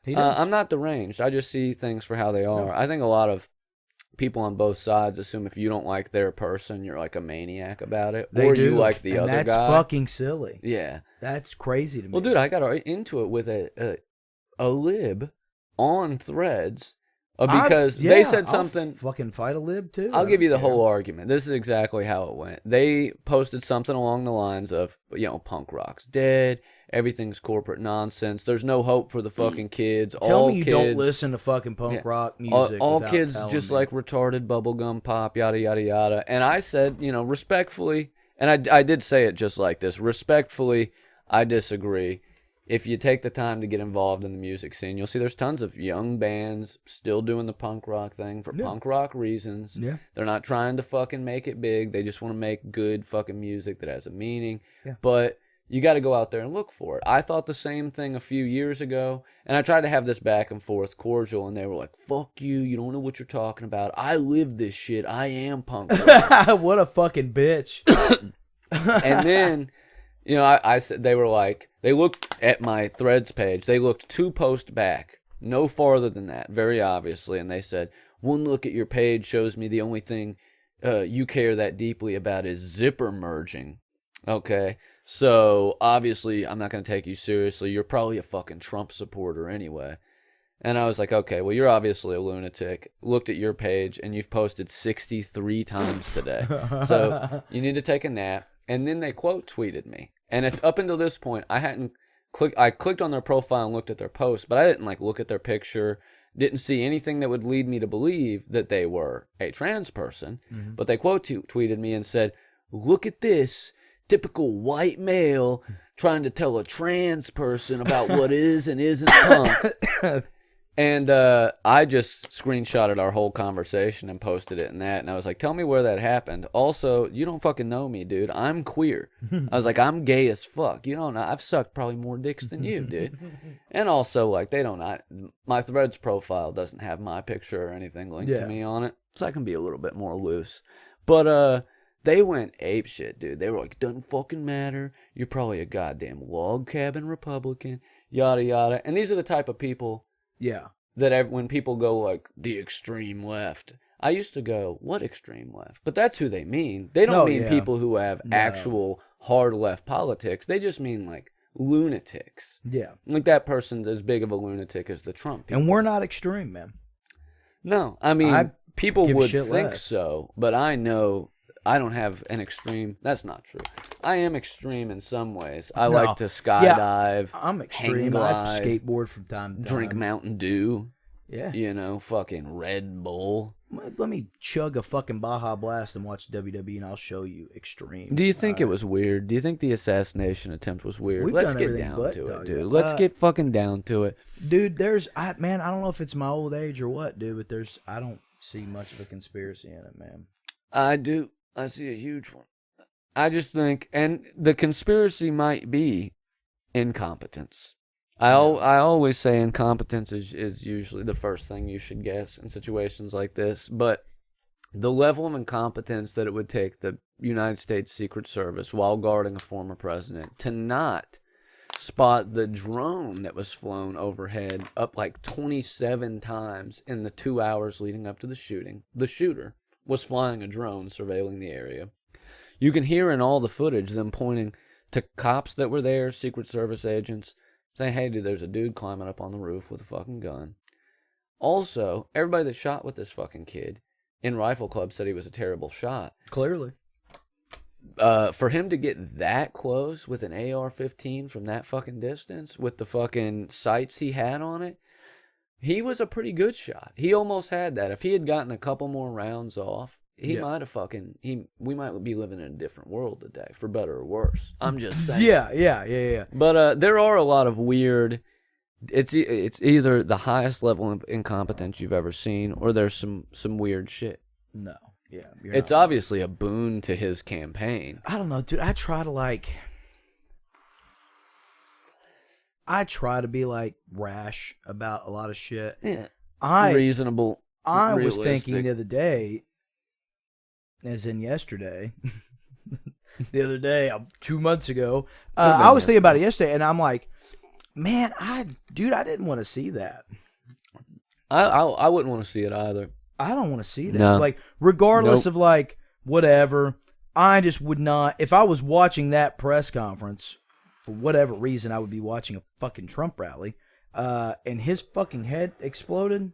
He does. I'm not deranged. I just see things for how they are. No. I think a lot of people on both sides assume if you don't like their person, you're like a maniac about it. You like the other guy. That's fucking silly. Yeah. That's crazy to me. Well, dude, I got into it with a lib on Threads because they said something. I'll fucking fight a lib too. I'll give you the whole argument. This is exactly how it went. They posted something along the lines of, punk rock's dead. Everything's corporate nonsense. There's no hope for the fucking kids. Tell me you don't listen to fucking punk rock music. All kids just like retarded bubblegum pop, yada, yada, yada. And I said, respectfully, and I did say it just like this, respectfully, I disagree. If you take the time to get involved in the music scene, you'll see there's tons of young bands still doing the punk rock thing for punk rock reasons. Yeah. They're not trying to fucking make it big. They just want to make good fucking music that has a meaning. Yeah. But you got to go out there and look for it. I thought the same thing a few years ago, and I tried to have this back and forth cordial, and they were like, fuck you, you don't know what you're talking about. I live this shit. I am punk rock. What a fucking bitch. And then, I said, they were like, they looked at my Threads page. They looked 2 posts back, no farther than that, very obviously, and they said, one look at your page shows me the only thing you care that deeply about is zipper merging. Okay? So, obviously, I'm not going to take you seriously. You're probably a fucking Trump supporter anyway. And I was like, okay, well, you're obviously a lunatic. Looked at your page, and you've posted 63 times today. So, you need to take a nap. And then they quote tweeted me. And up until this point, I clicked on their profile and looked at their post, but I didn't, look at their picture. didn't see anything that would lead me to believe that they were a trans person, but they tweeted me and said, "Look at this typical white male trying to tell a trans person about what is and isn't punk." And I just screenshotted our whole conversation and posted it in that. And I was like, tell me where that happened. Also, you don't fucking know me, dude. I'm queer. I was like, I'm gay as fuck. You don't know. I've sucked probably more dicks than you, dude. And also, like, they don't know. My Threads profile doesn't have my picture or anything linked to me on it. So I can be a little bit more loose. But they went ape shit, dude. They were like, it doesn't fucking matter. You're probably a goddamn log cabin Republican. Yada, yada. And these are the type of people... Yeah. That when people go like, the extreme left, I used to go, what extreme left? But that's who they mean. They don't mean people who have actual hard left politics. They just mean like lunatics. Yeah. Like that person's as big of a lunatic as the Trump people. And we're not extreme, man. No. I mean, people would think less. so, but I know I don't have an extreme. That's not true. I am extreme in some ways. I like to skydive. I'm extreme. I skateboard from time to time. Drink Mountain Dew. Yeah. You know, fucking Red Bull. Let me chug a fucking Baja Blast and watch WWE, and I'll show you extreme. Do you think it was weird? Do you think the assassination attempt was weird? Let's get down to it, dude. Let's get fucking down to it. Dude, I don't know if it's my old age or what, dude, but I don't see much of a conspiracy in it, man. I do. I see a huge one. I just think, and the conspiracy might be incompetence. I always say incompetence is usually the first thing you should guess in situations like this, but the level of incompetence that it would take the United States Secret Service while guarding a former president to not spot the drone that was flown overhead up like 27 times in the 2 hours leading up to the shooting. The shooter was flying a drone surveilling the area. You can hear in all the footage them pointing to cops that were there, Secret Service agents, saying, hey, dude, there's a dude climbing up on the roof with a fucking gun. Also, everybody that shot with this fucking kid in Rifle Club said he was a terrible shot. Clearly. For him to get that close with an AR-15 from that fucking distance, with the fucking sights he had on it, he was a pretty good shot. He almost had that. If he had gotten a couple more rounds off, we might be living in a different world today, for better or worse. I'm just saying. Yeah. But there are a lot of weird. It's either the highest level of incompetence you've ever seen, or there's some weird shit. No, yeah, it's obviously a boon to his campaign. I don't know, dude. I try to be like rash about a lot of shit. Yeah, reasonable. I was realistic. thinking the other day, as in yesterday, the other day, 2 months ago, I was thinking about it yesterday, and I'm like, man, I didn't want to see that. I wouldn't want to see it either. I don't want to see that. No. Like, regardless of like whatever, I just would not. If I was watching that press conference, for whatever reason, I would be watching a fucking Trump rally, and his fucking head exploded.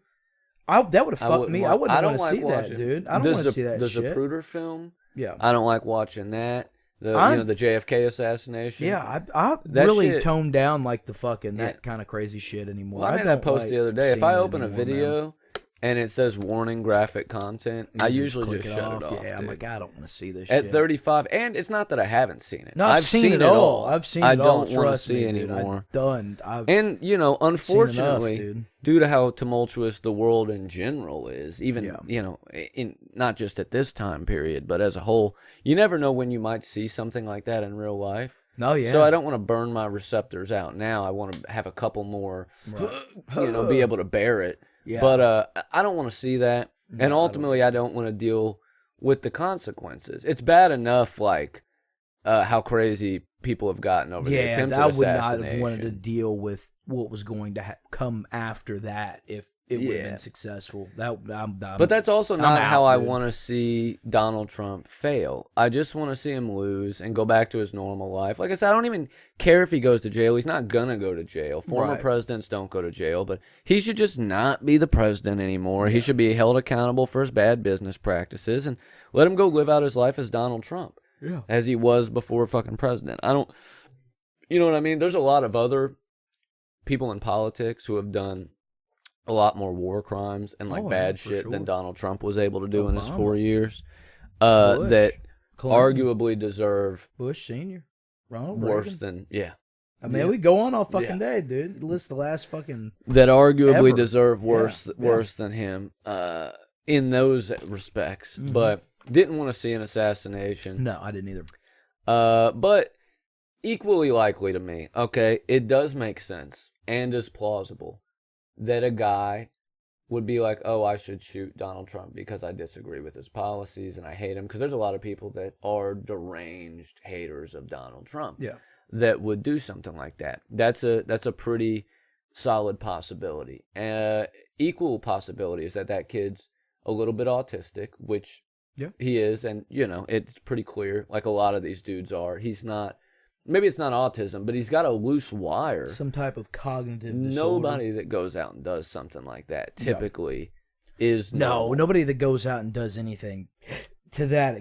That would have fucked me. I wouldn't want to see that, dude. I don't want to see that shit. The Zapruder film. Yeah. I don't like watching that. The JFK assassination. Yeah, I really toned down like the fucking that kind of crazy shit anymore. Well, I made that post the other day. If I open a video and it says warning graphic content, I usually just shut it off. Yeah, I'm like, I don't want to see this shit. At 35, and it's not that I haven't seen it. No, I've seen it all. I've seen it all. I don't want to see anymore. I'm done. And, unfortunately, due to how tumultuous the world in general is, even, in not just at this time period, but as a whole, you never know when you might see something like that in real life. No, yeah. So I don't want to burn my receptors out now. I want to have a couple more, be able to bear it. Yeah. But I don't want to see that. And ultimately, I don't want to deal with the consequences. It's bad enough, like, how crazy people have gotten over the attempted assassination. Yeah, I would not have wanted to deal with what was going to come after that if it would have been successful. But that's also not how I want to see Donald Trump fail. I just want to see him lose and go back to his normal life. Like I said, I don't even care if he goes to jail. He's not going to go to jail. Former presidents don't go to jail, but he should just not be the president anymore. Yeah. He should be held accountable for his bad business practices and let him go live out his life as Donald Trump, as he was before fucking president. You know what I mean? There's a lot of other people in politics who have done a lot more war crimes and like bad shit than Donald Trump was able to do in his 4 years. Bush, That Clinton, arguably deserve Bush Senior, Ronald worse Reagan. than I mean, we go on all fucking day, dude. List the last fucking that arguably ever. deserve worse than him in those respects, but didn't want to see an assassination. No, I didn't either. But equally likely to me, okay, it does make sense and is plausible that a guy would be like, oh, I should shoot Donald Trump because I disagree with his policies and I hate him. Because there's a lot of people that are deranged haters of Donald Trump that would do something like that. That's a pretty solid possibility. Equal possibility is that kid's a little bit autistic, which he is, and it's pretty clear, like a lot of these dudes are. He's not, maybe it's not autism, but he's got a loose wire. Some type of cognitive disorder. Nobody that goes out and does something like that typically is normal. Nobody that goes out and does anything to that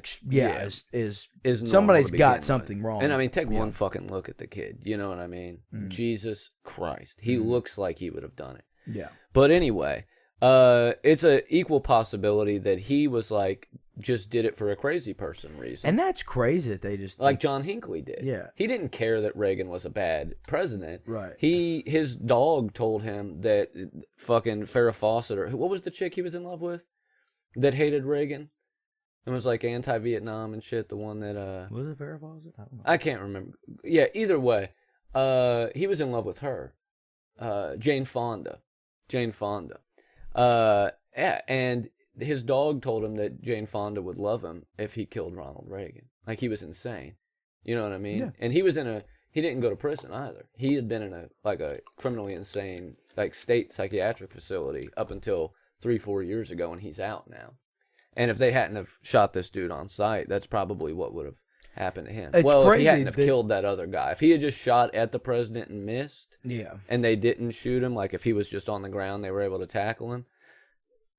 is normal. Somebody's got something wrong. And I mean, take one fucking look at the kid. You know what I mean? Jesus Christ, he looks like he would have done it. Yeah. But anyway, it's a equal possibility that he was like just did it for a crazy person reason. And that's crazy that they just like John Hinckley did. Yeah. He didn't care that Reagan was a bad president. Right. His dog told him that fucking Farrah Fawcett, or what was the chick he was in love with that hated Reagan and was like anti-Vietnam and shit, the one that was it Farrah Fawcett? I don't know. I can't remember. Yeah, either way, he was in love with her. Jane Fonda. Yeah, and his dog told him that Jane Fonda would love him if he killed Ronald Reagan. Like, he was insane. You know what I mean? Yeah. And he didn't go to prison either. He had been in a criminally insane, like, state psychiatric facility up until 3-4 years ago, and he's out now. And if they hadn't have shot this dude on sight, that's probably what would have happened to him. It's well, crazy if he hadn't have killed that other guy. If he had just shot at the president and missed, and they didn't shoot him, like if he was just on the ground, they were able to tackle him,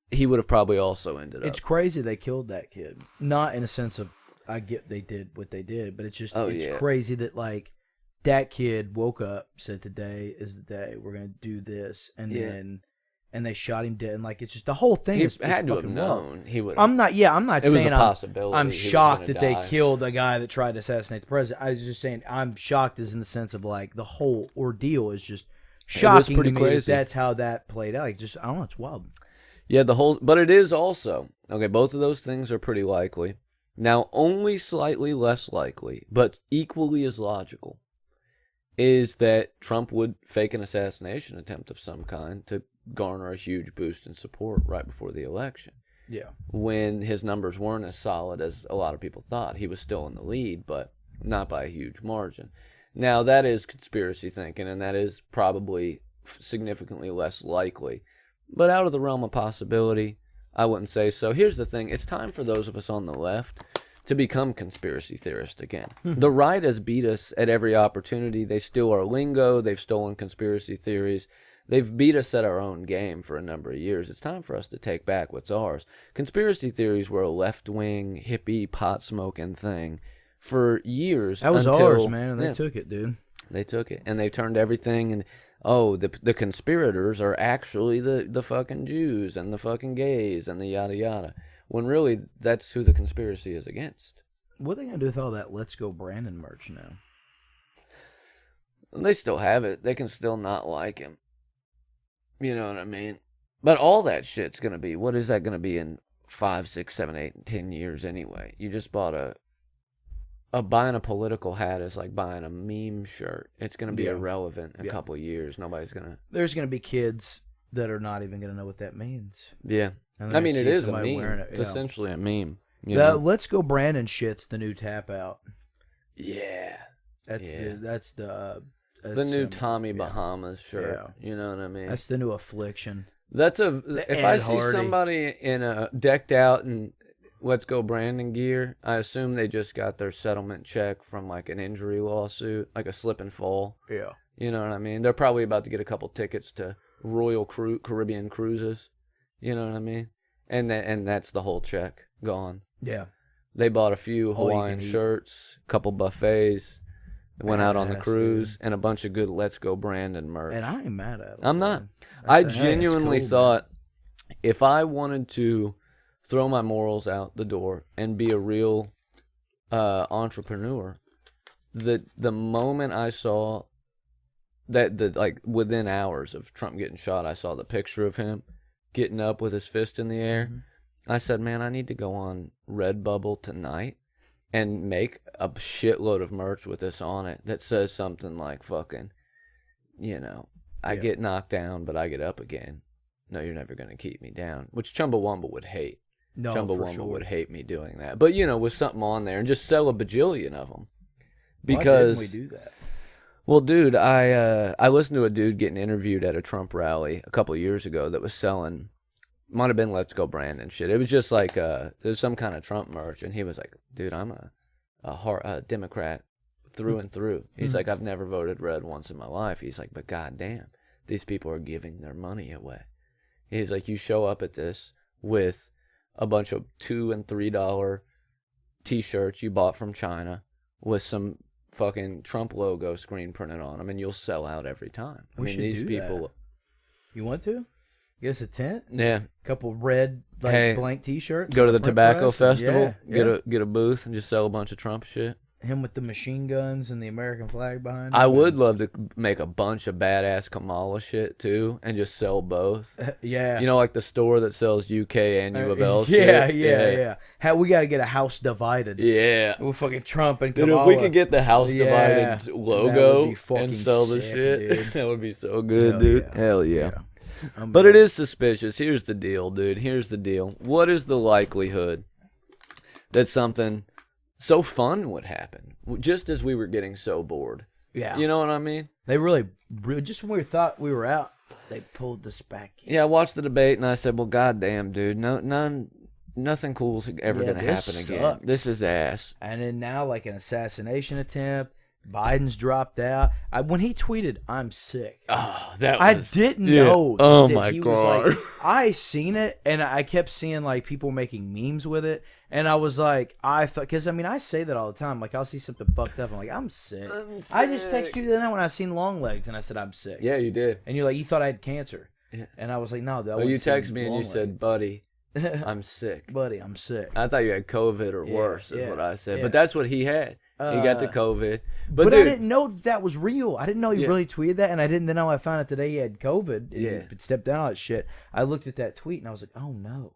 he would have probably also ended up. It's crazy they killed that kid. Not in a sense of, I get they did what they did, but it's just, crazy that, like, that kid woke up, said today is the day, we're going to do this, and then... And they shot him dead, and like it's just the whole thing. He had to have known he would. I'm not saying I'm shocked that they killed a guy that tried to assassinate the president. I was just saying I'm shocked, as in the sense of like the whole ordeal is just shocking to me. Crazy. That's how that played out. Like, just I don't know, it's wild. Yeah, but it is also okay. Both of those things are pretty likely. Now, only slightly less likely, but equally as logical, is that Trump would fake an assassination attempt of some kind to garner a huge boost in support right before the election. Yeah. When his numbers weren't as solid as a lot of people thought. He was still in the lead, but not by a huge margin. Now, that is conspiracy thinking, and that is probably significantly less likely. But out of the realm of possibility, I wouldn't say so. Here's the thing. It's time for those of us on the left to become conspiracy theorists again. The right has beat us at every opportunity. They steal our lingo. They've stolen conspiracy theories. They've beat us at our own game for a number of years. It's time for us to take back what's ours. Conspiracy theories were a left-wing, hippie, pot-smoking thing for years. That was ours, man, and they took it, dude. They took it, and they turned everything, and, the conspirators are actually the fucking Jews and the fucking gays and the yada yada, when really that's who the conspiracy is against. What are they going to do with all that Let's Go Brandon merch now? They still have it. They can still not like him. You know what I mean? But all that shit's going to be, what is that going to be in 5, 6, 7, 8, and 10 years anyway? You just bought buying a political hat is like buying a meme shirt. It's going to be irrelevant in a couple of years. Nobody's going to... There's going to be kids that are not even going to know what that means. Yeah. I mean, it is a meme. It's essentially a meme. The Let's Go Brandon shit's the new tap out. Yeah. That's the new Tommy Bahamas shirt. Yeah. You know what I mean? That's the new affliction. If I see somebody in a decked out and Let's Go Brandon gear, I assume they just got their settlement check from like an injury lawsuit, like a slip and fall. Yeah. You know what I mean? They're probably about to get a couple tickets to Royal Caribbean cruises. You know what I mean? And that's the whole check gone. Yeah. They bought a few Hawaiian shirts, a couple buffets. went out on the Badass, cruise, dude. and a bunch of good Let's Go Brandon merch. And I ain't mad at him. I'm not. man. I said, hey, it's genuinely cool, thought if I wanted to throw my morals out the door and be a real entrepreneur, the moment I saw that like within hours of Trump getting shot, I saw the picture of him getting up with his fist in the air. Mm-hmm. I said, man, I need to go on Redbubble tonight and make a shitload of merch with this on it that says something like fucking, I get knocked down, but I get up again. No, you're never going to keep me down, which Chumbawamba would hate. No, Chumbawamba sure. would hate me doing that. But, with something on there and just sell a bajillion of them. Because, why didn't we do that? Well, dude, I listened to a dude getting interviewed at a Trump rally a couple of years ago that was selling, might have been Let's Go Brandon shit. It was just like there's some kind of Trump merch, and he was like, dude, I'm a Democrat through and through. He's like, I've never voted red once in my life. He's like, but goddamn, these people are giving their money away. He's like, you show up at this with a bunch of $2 and $3 T-shirts you bought from China with some fucking Trump logo screen printed on them, and you'll sell out every time. These people. That. You want to? Get us a tent? Yeah. A couple red blank T-shirts. Go to the tobacco festival. Yeah. Get a booth and just sell a bunch of Trump shit. Him with the machine guns and the American flag behind him. I would love to make a bunch of badass Kamala shit too, and just sell both. Yeah. Like the store that sells UK and U of L shit. Yeah. We got to get a house divided. Yeah. With fucking Trump and Dude, Kamala. if we could get the house divided logo and sell the sick, shit, dude. that would be so good, Hell dude. yeah. Hell yeah. But it is suspicious. Here's the deal, dude. Here's the deal. What is the likelihood that something so fun would happen just as we were getting so bored? Yeah. You know what I mean? They really just when we thought we were out, they pulled us back in. Yeah, I watched the debate and I said, well, goddamn, dude, nothing cool's ever going to happen again. This is ass. And then now, like an assassination attempt, Biden's dropped out. When he tweeted, "I'm sick," I didn't know. Oh that my he god! Was like, I seen it, and I kept seeing like people making memes with it, and I was like, I thought, because I say that all the time. Like I'll see something fucked up, I'm like, I'm sick. I just texted you the night when I seen long legs, and I said I'm sick. Yeah, you did. And you're like, you thought I had cancer, yeah. And I was like, no. Well, you texted me and you said, buddy, I'm sick. Buddy, I'm sick. I thought you had COVID or worse, is what I said. Yeah. But that's what he had. He got the COVID. But dude, I didn't know that was real. I didn't know he really tweeted that, and I didn't know I found out today he had COVID. And he stepped down all that shit. I looked at that tweet and I was like, oh no.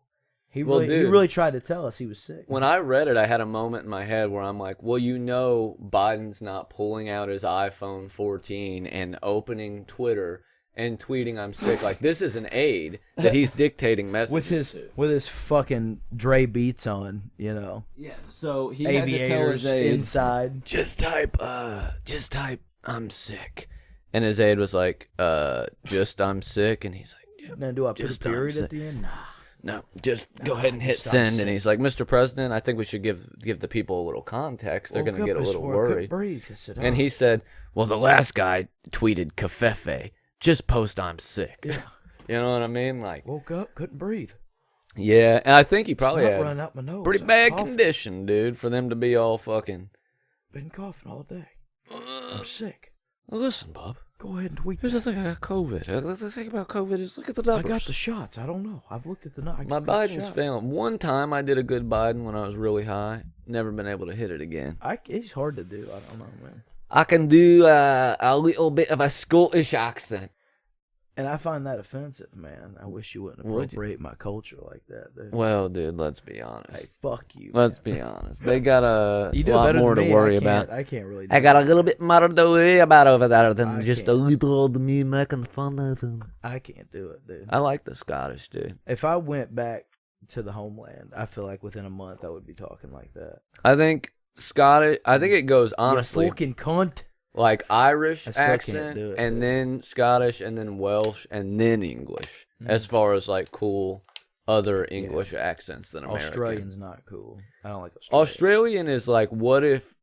He really tried to tell us he was sick. When I read it, I had a moment in my head where I'm like, well, Biden's not pulling out his iPhone 14 and opening Twitter and tweeting I'm sick. Like, this is an aide that he's dictating messages with his fucking Dre Beats on, Yeah, so he Aviators had to tell his aide, inside. Just type, I'm sick. And his aide was like, just I'm sick. And he's like, yeah, now, do I put a period at the end? Nah. No, just go ahead and hit send. And he's like, Mr. President, I think we should give the people a little context. They're going to get a little worried. And he said, well, the last guy tweeted Kafefe. Just post I'm sick. Yeah. You know what I mean? Like, woke up, couldn't breathe. Yeah, and I think he probably had running out my nose. pretty bad condition, dude, for them to be all fucking. Been coughing all day. I'm sick. Listen, Bob. Go ahead and tweet. Here's the thing: I got COVID. The thing about COVID is look at the numbers. I got the shots. I don't know. I've looked at the numbers. My Biden's failing. One time I did a good Biden when I was really high. Never been able to hit it again. It's hard to do. I don't know, man. I can do a little bit of a Scottish accent. And I find that offensive, man. I wish you wouldn't appropriate my culture like that, dude. Well, dude, let's be honest. Hey, fuck you. Let's be honest. They got a lot more to me. worry about. I can't really do I got a little bit more to worry about over there than I just can't. a little old me making fun of him. I can't do it, dude. I like the Scottish, dude. If I went back to the homeland, I feel like within a month I would be talking like that. I think Scottish, I think it goes honestly. You fucking cunt. Like Irish I still can't accent, do it, and dude. then Scottish, and then Welsh, and then English. As far as like cool other English accents than American. Australian's not cool. I don't like Australian is like, what if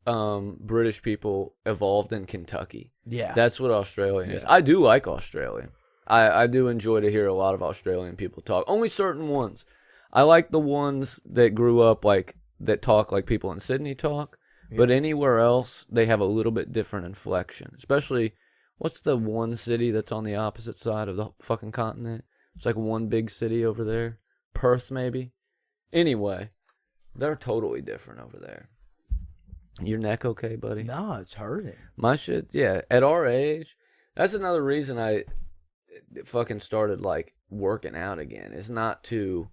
British people evolved in Kentucky? Yeah. That's what Australian is. I do like Australian. I do enjoy to hear a lot of Australian people talk. Only certain ones. I like the ones that grew up like, that talk like people in Sydney talk. But anywhere else, they have a little bit different inflection. Especially, what's the one city that's on the opposite side of the fucking continent? It's like one big city over there. Perth, maybe? Anyway, they're totally different over there. Your neck okay, buddy? No, it's hurting. My shit, yeah. At our age, that's another reason I fucking started, like, working out again. It's not to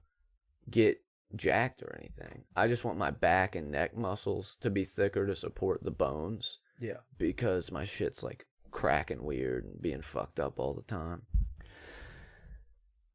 get jacked or anything. I just want my back and neck muscles to be thicker to support the bones. Yeah. Because my shit's, like, cracking weird and being fucked up all the time.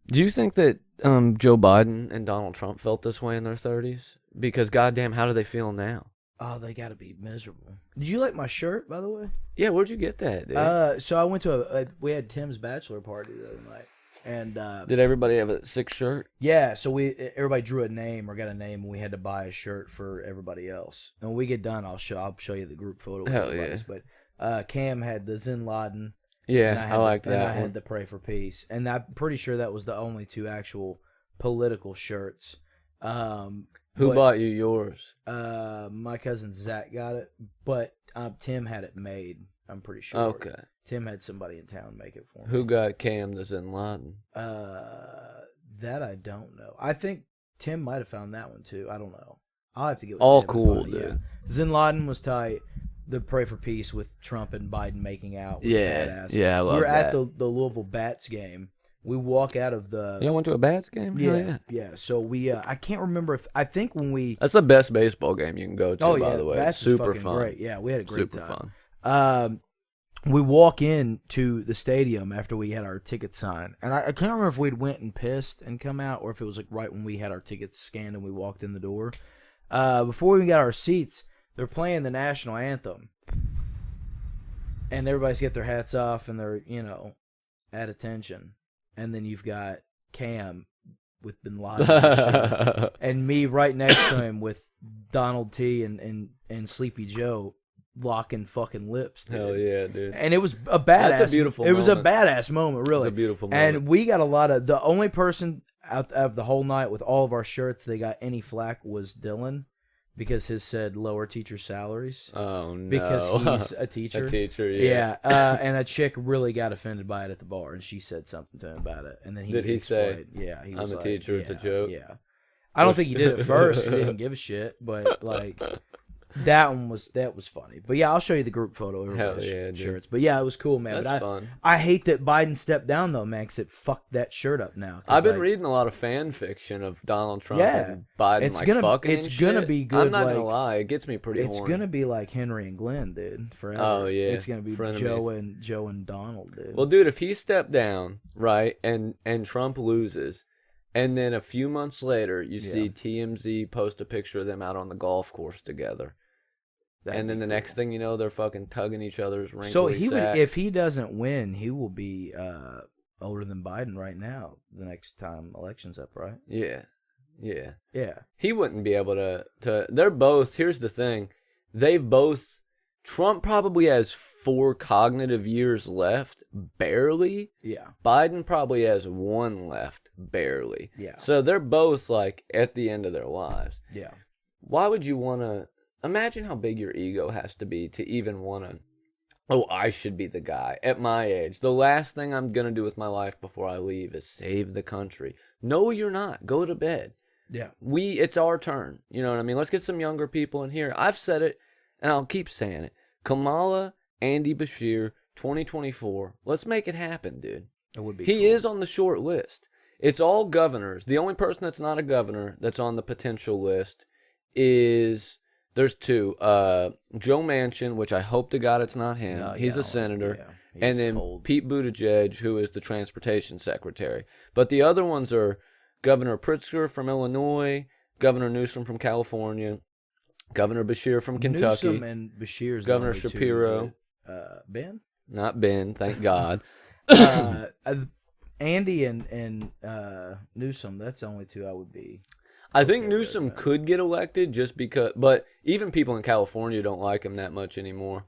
Do you think that Joe Biden and Donald Trump felt this way in their 30s? Because goddamn, how do they feel now? Oh, they gotta be miserable. Did you like my shirt, by the way? Yeah, where'd you get that, dude? So I went to we had Tim's bachelor party the other night, and did everybody have a sick shirt? Yeah, so everybody drew a name or got a name, and we had to buy a shirt for everybody else. And when we get done, I'll show you the group photo. Hell yeah! But Cam had the Zen Laden. Yeah, I like that. And I had the Pray for Peace, and I'm pretty sure that was the only two actual political shirts. Who bought you yours? My cousin Zach got it, but Tim had it made. I'm pretty sure. Okay. Tim had somebody in town make it for me. Who got Cam the Zen Laden? That I don't know. I think Tim might have found that one too. I don't know. I'll have to get with all Tim cool, dude. Yeah. Zen Laden was tight. The Pray for Peace with Trump and Biden making out. Was badass. Yeah, I love that. We were at the Louisville Bats game. We walk out of the. Y'all went to a Bats game? Yeah. So we, I can't remember if I think when we. That's the best baseball game you can go to. By the way, Bats super is fun. Great. Yeah, we had a great super time. Fun. We walk in to the stadium after we had our tickets signed, and I can't remember if we'd went and pissed and come out, or if it was like right when we had our tickets scanned and we walked in the door. Before we got our seats, they're playing the national anthem, and everybody's get their hats off and they're at attention. And then you've got Cam with Bin Laden and me right next to him with Donald T and Sleepy Joe locking fucking lips. Dude. Hell yeah, dude! And it was a badass. That's a beautiful. It was a badass moment, really. It's a beautiful moment. And we got a lot of. The only person out of the whole night with all of our shirts they got any flack was Dylan. Because his said lower teacher salaries. Oh, no. Because he's a teacher. A teacher, yeah. Yeah, and a chick really got offended by it at the bar, and she said something to him about it. And then Did he say, yeah, he was I'm like, a teacher, it's a joke? Yeah. I don't think he did it first. He didn't give a shit, but, like, that was funny. But, yeah, I'll show you the group photo. Hell yeah, shirts. But, yeah, it was cool, man. That's fun. I hate that Biden stepped down, though, man, because it fucked that shirt up now. I've been reading a lot of fan fiction of Donald Trump and Biden, fucking It's going to be good. I'm not going to lie. It gets me pretty horny. It's going to be like Henry and Glenn, dude, forever. Oh, yeah. It's going to be Joe and Donald, dude. Well, dude, if he stepped down, right, and Trump loses, and then a few months later you see TMZ post a picture of them out on the golf course together. And then the next thing you know, they're fucking tugging each other's wrinkly So sacks. if he doesn't win, he will be older than Biden right now. The next time election's up, right? Yeah. He wouldn't be able to. They're both. Here's the thing, they've both. Trump probably has 4 cognitive years left, barely. Yeah. Biden probably has 1 left, barely. Yeah. So they're both like at the end of their lives. Yeah. Why would you want to? Imagine how big your ego has to be to even want to, oh, I should be the guy at my age. The last thing I'm going to do with my life before I leave is save the country. No, you're not. Go to bed. Yeah. It's our turn. You know what I mean? Let's get some younger people in here. I've said it, and I'll keep saying it. Kamala, Andy Bashir, 2024. Let's make it happen, dude. It would be He cool. is on the short list. It's all governors. The only person that's not a governor that's on the potential list is... There's 2. Joe Manchin, which I hope to God it's not him. No, he's a senator. Yeah, and then old. Pete Buttigieg, who is the transportation secretary. But the other ones are Governor Pritzker from Illinois, Governor Newsom from California, Governor Bashir from Kentucky. Newsom and Bashir's Governor the only Shapiro. Two, Ben? Not Ben, thank God. Andy and Newsom, that's the only 2 I would be... I think Newsom could get elected just because, but even people in California don't like him that much anymore.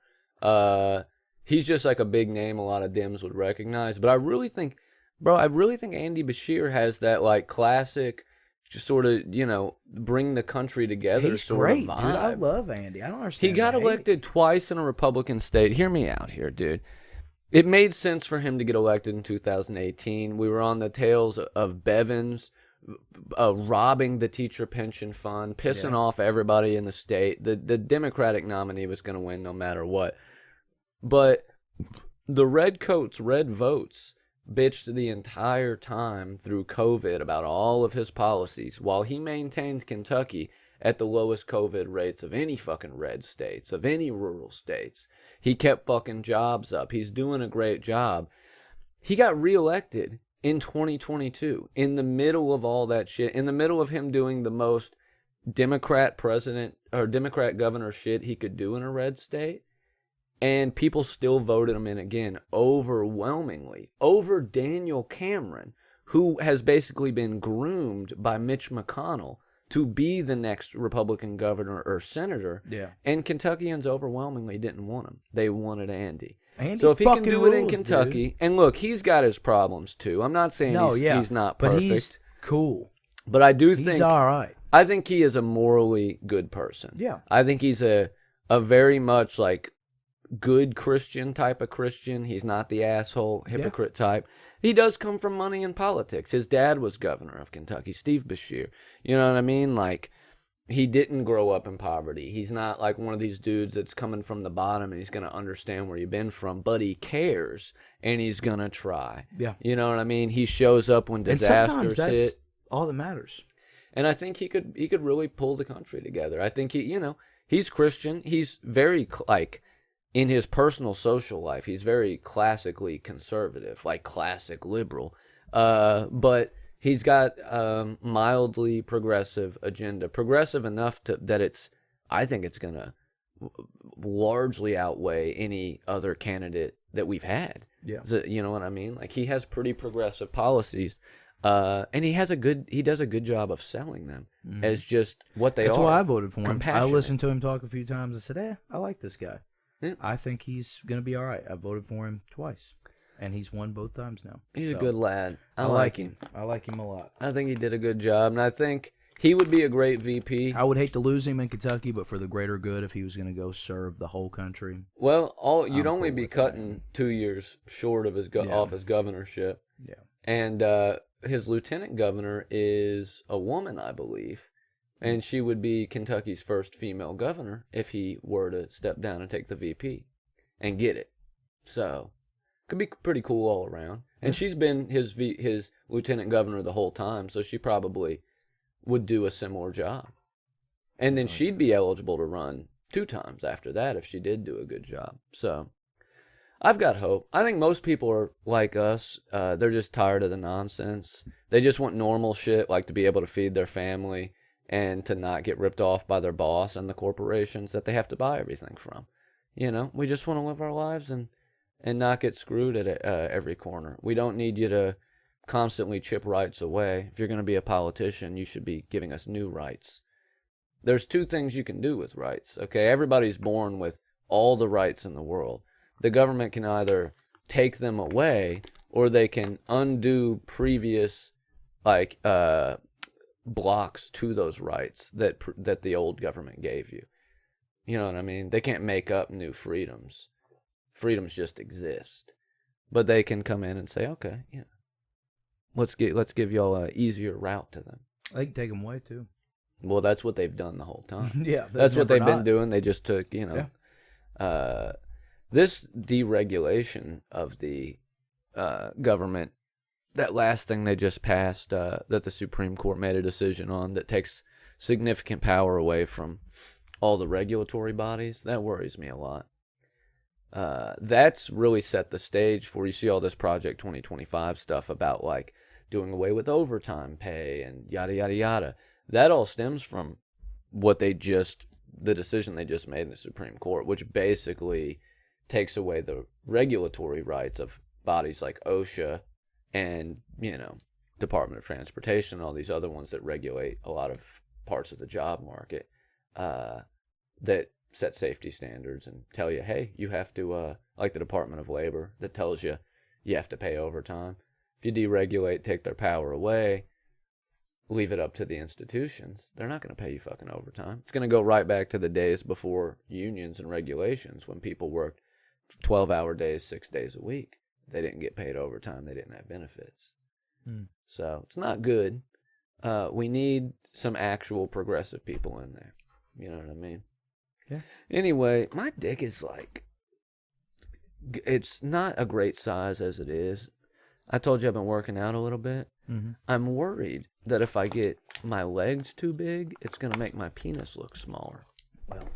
He's just like a big name a lot of Dems would recognize. But I really think Andy Bashir has that like classic sort of, bring the country together He's sort great, of dude. vibe. I love Andy. I don't He understand. got the hate. elected twice in a Republican state. Hear me out here, dude. It made sense for him to get elected in 2018. We were on the tails of Bevins robbing the teacher pension fund, pissing off everybody in the state. The Democratic nominee was going to win no matter what. But the redcoats, red votes, bitched the entire time through COVID about all of his policies, while he maintained Kentucky at the lowest COVID rates of any fucking red states, of any rural states. He kept fucking jobs up. He's doing a great job. He got reelected in 2022, in the middle of all that shit, in the middle of him doing the most Democrat president or Democrat governor shit he could do in a red state. And people still voted him in again, overwhelmingly, over Daniel Cameron, who has basically been groomed by Mitch McConnell to be the next Republican governor or senator. Yeah. And Kentuckians overwhelmingly didn't want him. They wanted Andy. Andy So if he can fucking do it in rules, Kentucky, dude. and look, he's got his problems too. I'm not saying he's not perfect. But he's cool. But I do He's think all right. I think he is a morally good person. Yeah. I think he's a very much like good Christian type of Christian. He's not the asshole hypocrite type. He does come from money and politics. His dad was governor of Kentucky, Steve Beshear. You know what I mean? Like, he didn't grow up in poverty. He's not like one of these dudes that's coming from the bottom and he's going to understand where you've been from, but he cares and he's going to try. Yeah. You know what I mean? He shows up when And disasters sometimes that's hit. all that matters. And I think he could really pull the country together. I think he's Christian. He's very in his personal social life, he's very classically conservative, like classic liberal. But he's got mildly progressive agenda, progressive enough that I think it's going to largely outweigh any other candidate that we've had. Yeah. So, you know what I mean? Like, he has pretty progressive policies. And he does a good job of selling them as just what they are. That's why I voted for him. I Compassionate. listened to him talk a few times and said, I like this guy. Yeah. I think he's going to be all right. I voted for him twice, and he's won both times now. He's a good lad. I like him. I like him a lot. I think he did a good job, and I think he would be a great VP. I would hate to lose him in Kentucky, but for the greater good, if he was going to go serve the whole country. Well, you'd only cool be with cutting 2 years short of his off his governorship. Yeah. And his lieutenant governor is a woman, I believe. And she would be Kentucky's first female governor if he were to step down and take the VP and get it. So, could be pretty cool all around. And she's been his lieutenant governor the whole time, so she probably would do a similar job. And then she'd be eligible to run 2 times after that if she did do a good job. So, I've got hope. I think most people are like us. They're just tired of the nonsense. They just want normal shit, like to be able to feed their family and to not get ripped off by their boss and the corporations that they have to buy everything from. We just want to live our lives and not get screwed at every corner. We don't need you to constantly chip rights away. If you're going to be a politician, you should be giving us new rights. There's 2 things you can do with rights, okay? Everybody's born with all the rights in the world. The government can either take them away or they can undo previous blocks to those rights that the old government gave you. You know what I mean? They can't make up new freedoms. Freedoms just exist. But they can come in and say, okay, yeah, let's give y'all an easier route to them. They can take them away, too. Well, that's what they've done the whole time. Yeah. That's what they've been doing. They just took, this deregulation of the government, that last thing they just passed, that the Supreme Court made a decision on that takes significant power away from all the regulatory bodies, that worries me a lot. That's really set the stage for, you see all this Project 2025 stuff about like doing away with overtime pay and yada, yada, yada. That all stems from the decision they just made in the Supreme Court, which basically takes away the regulatory rights of bodies like OSHA and, Department of Transportation and all these other ones that regulate a lot of parts of the job market, that set safety standards and tell you, hey, you have to, like the Department of Labor that tells you you have to pay overtime. If you deregulate, take their power away, leave it up to the institutions, they're not going to pay you fucking overtime. It's going to go right back to the days before unions and regulations when people worked 12-hour days, 6 days a week. They didn't get paid overtime. They didn't have benefits. So it's not good. We need some actual progressive people in there. You know what I mean? Yeah. Anyway, my dick is like, it's not a great size as it is. I told you I've been working out a little bit. Mm-hmm. I'm worried that if I get my legs too big, it's going to make my penis look smaller. Well,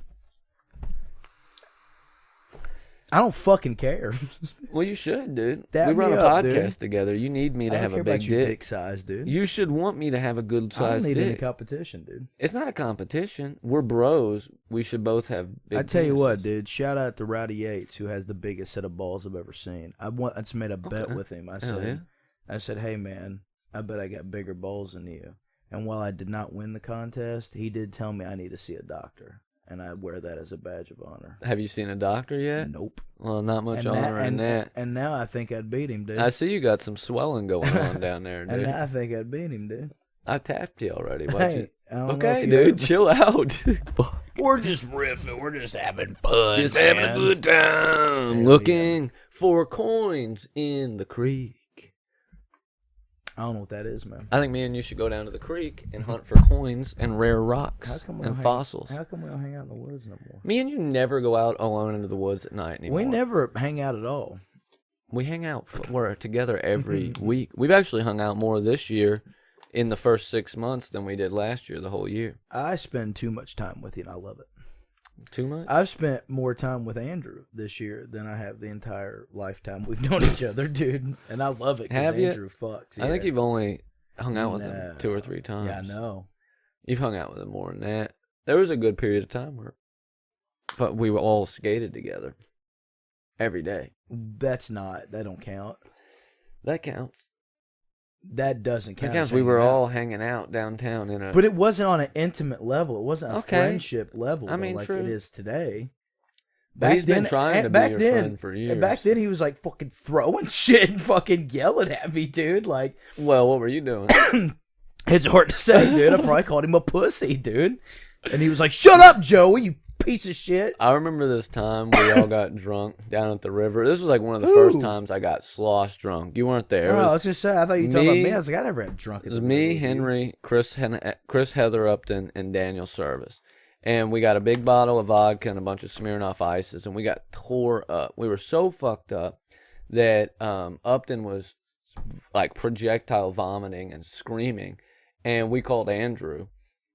I don't fucking care. Well, you should, dude. Dab we run me a up, podcast dude. together. You need me to I don't have care a big about your dick. dick size, dude. You should want me to have a good I don't sized need dick. any competition, dude. It's not a competition. We're bros. We should both have big I tell you what, penises. dude. Shout out to Rowdy Yates, who has the biggest set of balls I've ever seen. I once made a bet Okay. with him. Hell yeah. I said, hey man, I bet I got bigger balls than you. And while I did not win the contest, he did tell me I need to see a doctor, and I wear that as a badge of honor. Have you seen a doctor yet? Nope. Well, not much And honor in that. And now I think I'd beat him, dude. I see you got some swelling going on down there, and dude. now I think I'd beat him, dude. I tapped you already. Why'd Hey, you... I don't know Okay, if you dude, heard- chill out. Fuck. We're just riffing. We're just having fun. Just having a good time. Hell Looking for coins in the creek. I don't know what that is, man. I think me and you should go down to the creek and hunt for coins and rare rocks How come we and don't fossils. How come we don't hang out in the woods no more? Me and you never go out alone into the woods at night anymore. We never hang out at all. We hang out. We're together every week. We've actually hung out more this year in the first 6 months than we did last year, the whole year. I spend too much time with you, and I love it. Too much? I've spent more time with Andrew this year than I have the entire lifetime we've known each other, dude. And I love it because Have you? Andrew fucks. I think yeah. you've only hung out with No. him 2 or 3 times. Yeah, I know. You've hung out with him more than that. There was a good period of time where we were all skated together every day. That don't count. That counts. That doesn't count. That counts. as We were hanging out. all hanging out downtown in a. But it wasn't on an intimate level. It wasn't a Okay. friendship level. I mean, like true. it is today. But he's been trying to be your friend for years. Back then, he was like fucking throwing shit and fucking yelling at me, dude. Like, Well, what were you doing? it's hard to say, dude. I probably called him a pussy, dude. And he was like, "Shut up, Joey, you piece of shit." I remember this time we all got drunk down at the river. This was like one of the first times I got slosh drunk. You weren't there. Oh, It I was, was just saying, I thought you were talking about me- me. I was like, I never had drunk. it was me, Henry, Chris Heather Upton, and Daniel Service. And we got a big bottle of vodka and a bunch of Smirnoff Ices, and we got tore up. We were so fucked up that Upton was like projectile vomiting and screaming. And we called Andrew,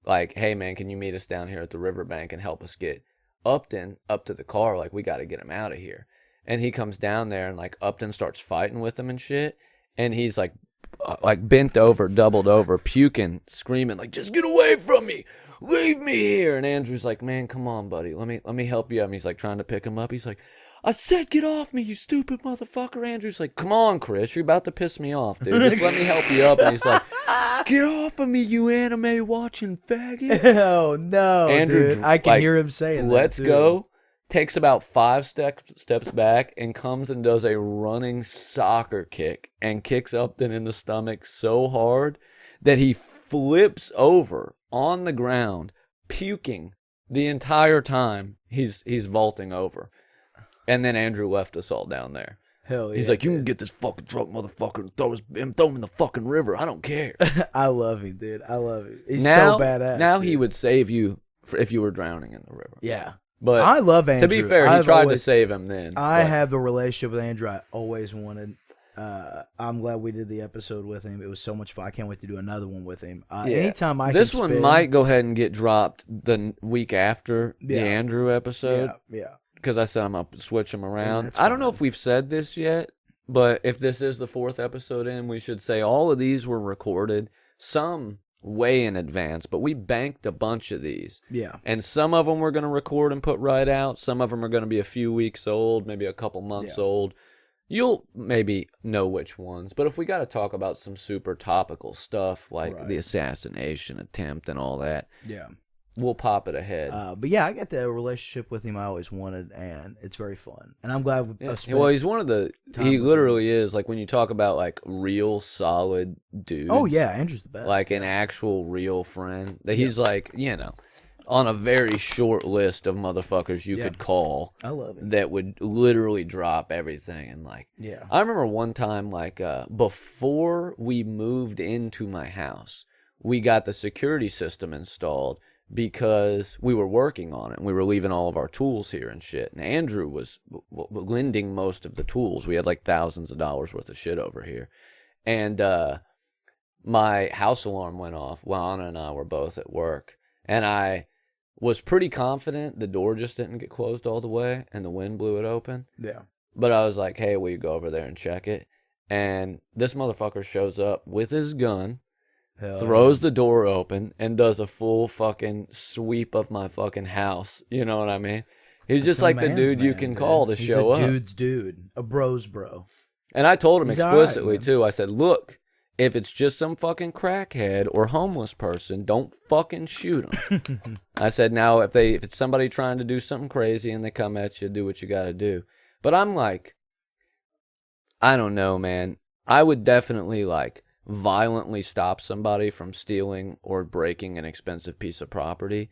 like, "Hey, man, can you meet us down here at the riverbank and help us get Upton up to the car? Like, we got to get him out of here." And he comes down there, and like Upton starts fighting with him and shit. And he's like bent over, doubled over, puking, screaming, like, "Just get away from me! Leave me here!" And Andrew's like, "Man, come on, buddy. Let me help you up." And he's like trying to pick him up. He's like, "I said get off me, you stupid motherfucker." Andrew's like, "Come on, Chris. You're about to piss me off, dude. Just let me help you up." And he's like, "Get off of me, you anime watching faggot." Oh no, Andrew, dude. I can like, hear him saying that. "Let's too. go." Takes about 5 steps back and comes and does a running soccer kick and kicks Upton in the stomach so hard that he flips over on the ground, puking the entire time he's vaulting over. And then Andrew left us all down there. Hell yeah. He's like, "You can dude. get this fucking drunk motherfucker and throw him in the fucking river. I don't care." I love him, dude. I love him. He's Now- so badass. Now dude. he would save you if you were drowning in the river. Yeah. But I love Andrew. to be fair, he I've tried always- to save him then. I but- have the relationship with Andrew I always wanted. I'm glad we did the episode with him. It was so much fun. I can't wait to do another one with him. Yeah. Anytime I This can one spend- might go ahead and get dropped the week after the Yeah. Andrew episode Yeah. because I said I'm gonna switch them around. that's I don't know fine. if we've said this yet, but if this is the 4th episode in, we should say all of these were recorded some way in advance, but we banked a bunch of these. Yeah. And some of them we're going to record and put right out. Some of them are going to be a few weeks old, maybe a couple months Yeah. old. You'll maybe know which ones. But if we got to talk about some super topical stuff like Right. the assassination attempt and all that, Yeah. we'll pop it ahead. But yeah, I got the relationship with him I always wanted, and it's very fun. And I'm glad. Well, he's one of the. He with literally is like when you talk about like real solid dudes. Oh yeah, Andrew's the best. Like an actual real friend. That he's like, you know, on a very short list of motherfuckers you could call. I love it. That would literally drop everything and like. Yeah. I remember one time like before we moved into my house, we got the security system installed. Because we were working on it and we were leaving all of our tools here and shit. And Andrew was lending most of the tools. We had like thousands of dollars worth of shit over here. And my house alarm went off while Anna and I were both at work. And I was pretty confident the door just didn't get closed all the way and the wind blew it open. Yeah. But I was like, hey, will you go over there and check it? And this motherfucker shows up with his gun. Throws the door open and does a full fucking sweep of my fucking house. You know what I mean? He's just like the dude you can call to show up. He's a dude's dude. A bro's bro. And I told him explicitly, right, too. I said, look, if it's just some fucking crackhead or homeless person, don't fucking shoot him. I said, now, if it's somebody trying to do something crazy and they come at you, do what you got to do. But I'm like, I don't know, man. I would definitely, like, violently stop somebody from stealing or breaking an expensive piece of property,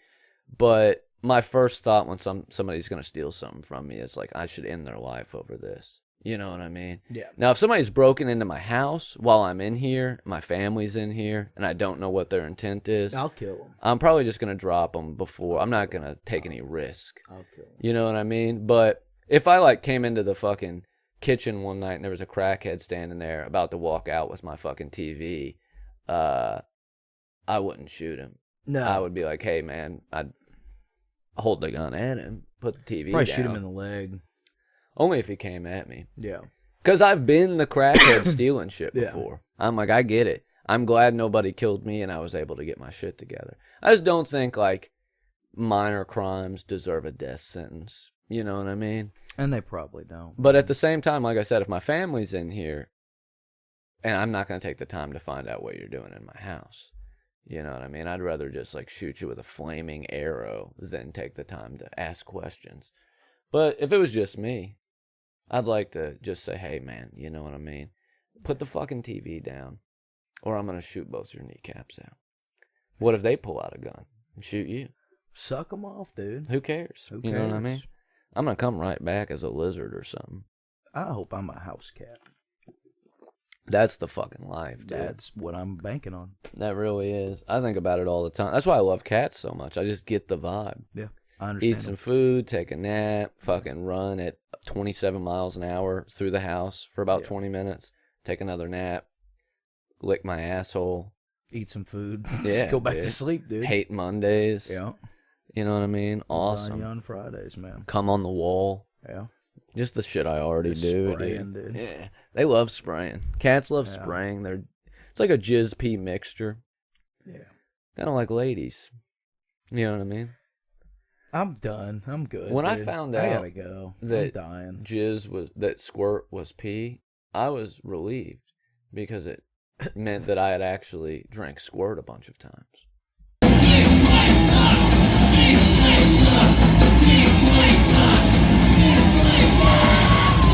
but my first thought when somebody's going to steal something from me is like I should end their life over this. You know what I mean? Yeah. Now, if somebody's broken into my house while I'm in here, my family's in here, and I don't know what their intent is, I'll kill them. I'm probably just going to drop them before. I'm not going to take any risk. I'll kill them. You know what I mean? But if I like came into the fucking kitchen one night and there was a crackhead standing there about to walk out with my fucking TV, I wouldn't shoot him. No. I would be like, hey man, I'd hold the gun at him, put the TV Probably down. shoot him in the leg. Only if he came at me. Yeah. Because I've been the crackhead stealing shit Yeah. before. I'm like, I get it. I'm glad nobody killed me and I was able to get my shit together. I just don't think like minor crimes deserve a death sentence. You know what I mean? And they probably don't. But at the same time, like I said, if my family's in here, and I'm not going to take the time to find out what you're doing in my house, you know what I mean? I'd rather just like shoot you with a flaming arrow than take the time to ask questions. But if it was just me, I'd like to just say, hey man, you know what I mean? Put the fucking TV down, or I'm going to shoot both your kneecaps out. What if they pull out a gun and shoot you? Suck them off, dude. Who cares? You know what I mean? I'm going to come right back as a lizard or something. I hope I'm a house cat. That's the fucking life, dude. That's what I'm banking on. That really is. I think about it all the time. That's why I love cats so much. I just get the vibe. Yeah, I understand. Eat some food, take a nap, fucking run at 27 miles an hour through the house for about 20 minutes, take another nap, lick my asshole. Eat some food. Yeah, Just go back to sleep, dude. Hate Mondays. Yeah. You know what I mean? Awesome. Lasagna on Fridays, man. Come on the wall. Yeah. Just the shit I already do, spraying, dude. dude. Yeah, they love spraying. Cats love spraying. It's like a jizz pee mixture. Yeah. Kind of like ladies. You know what I mean? I'm done. I'm good. When dude. I found I out gotta go. that I'm dying. that squirt was pee, I was relieved because it meant that I had actually drank squirt a bunch of times.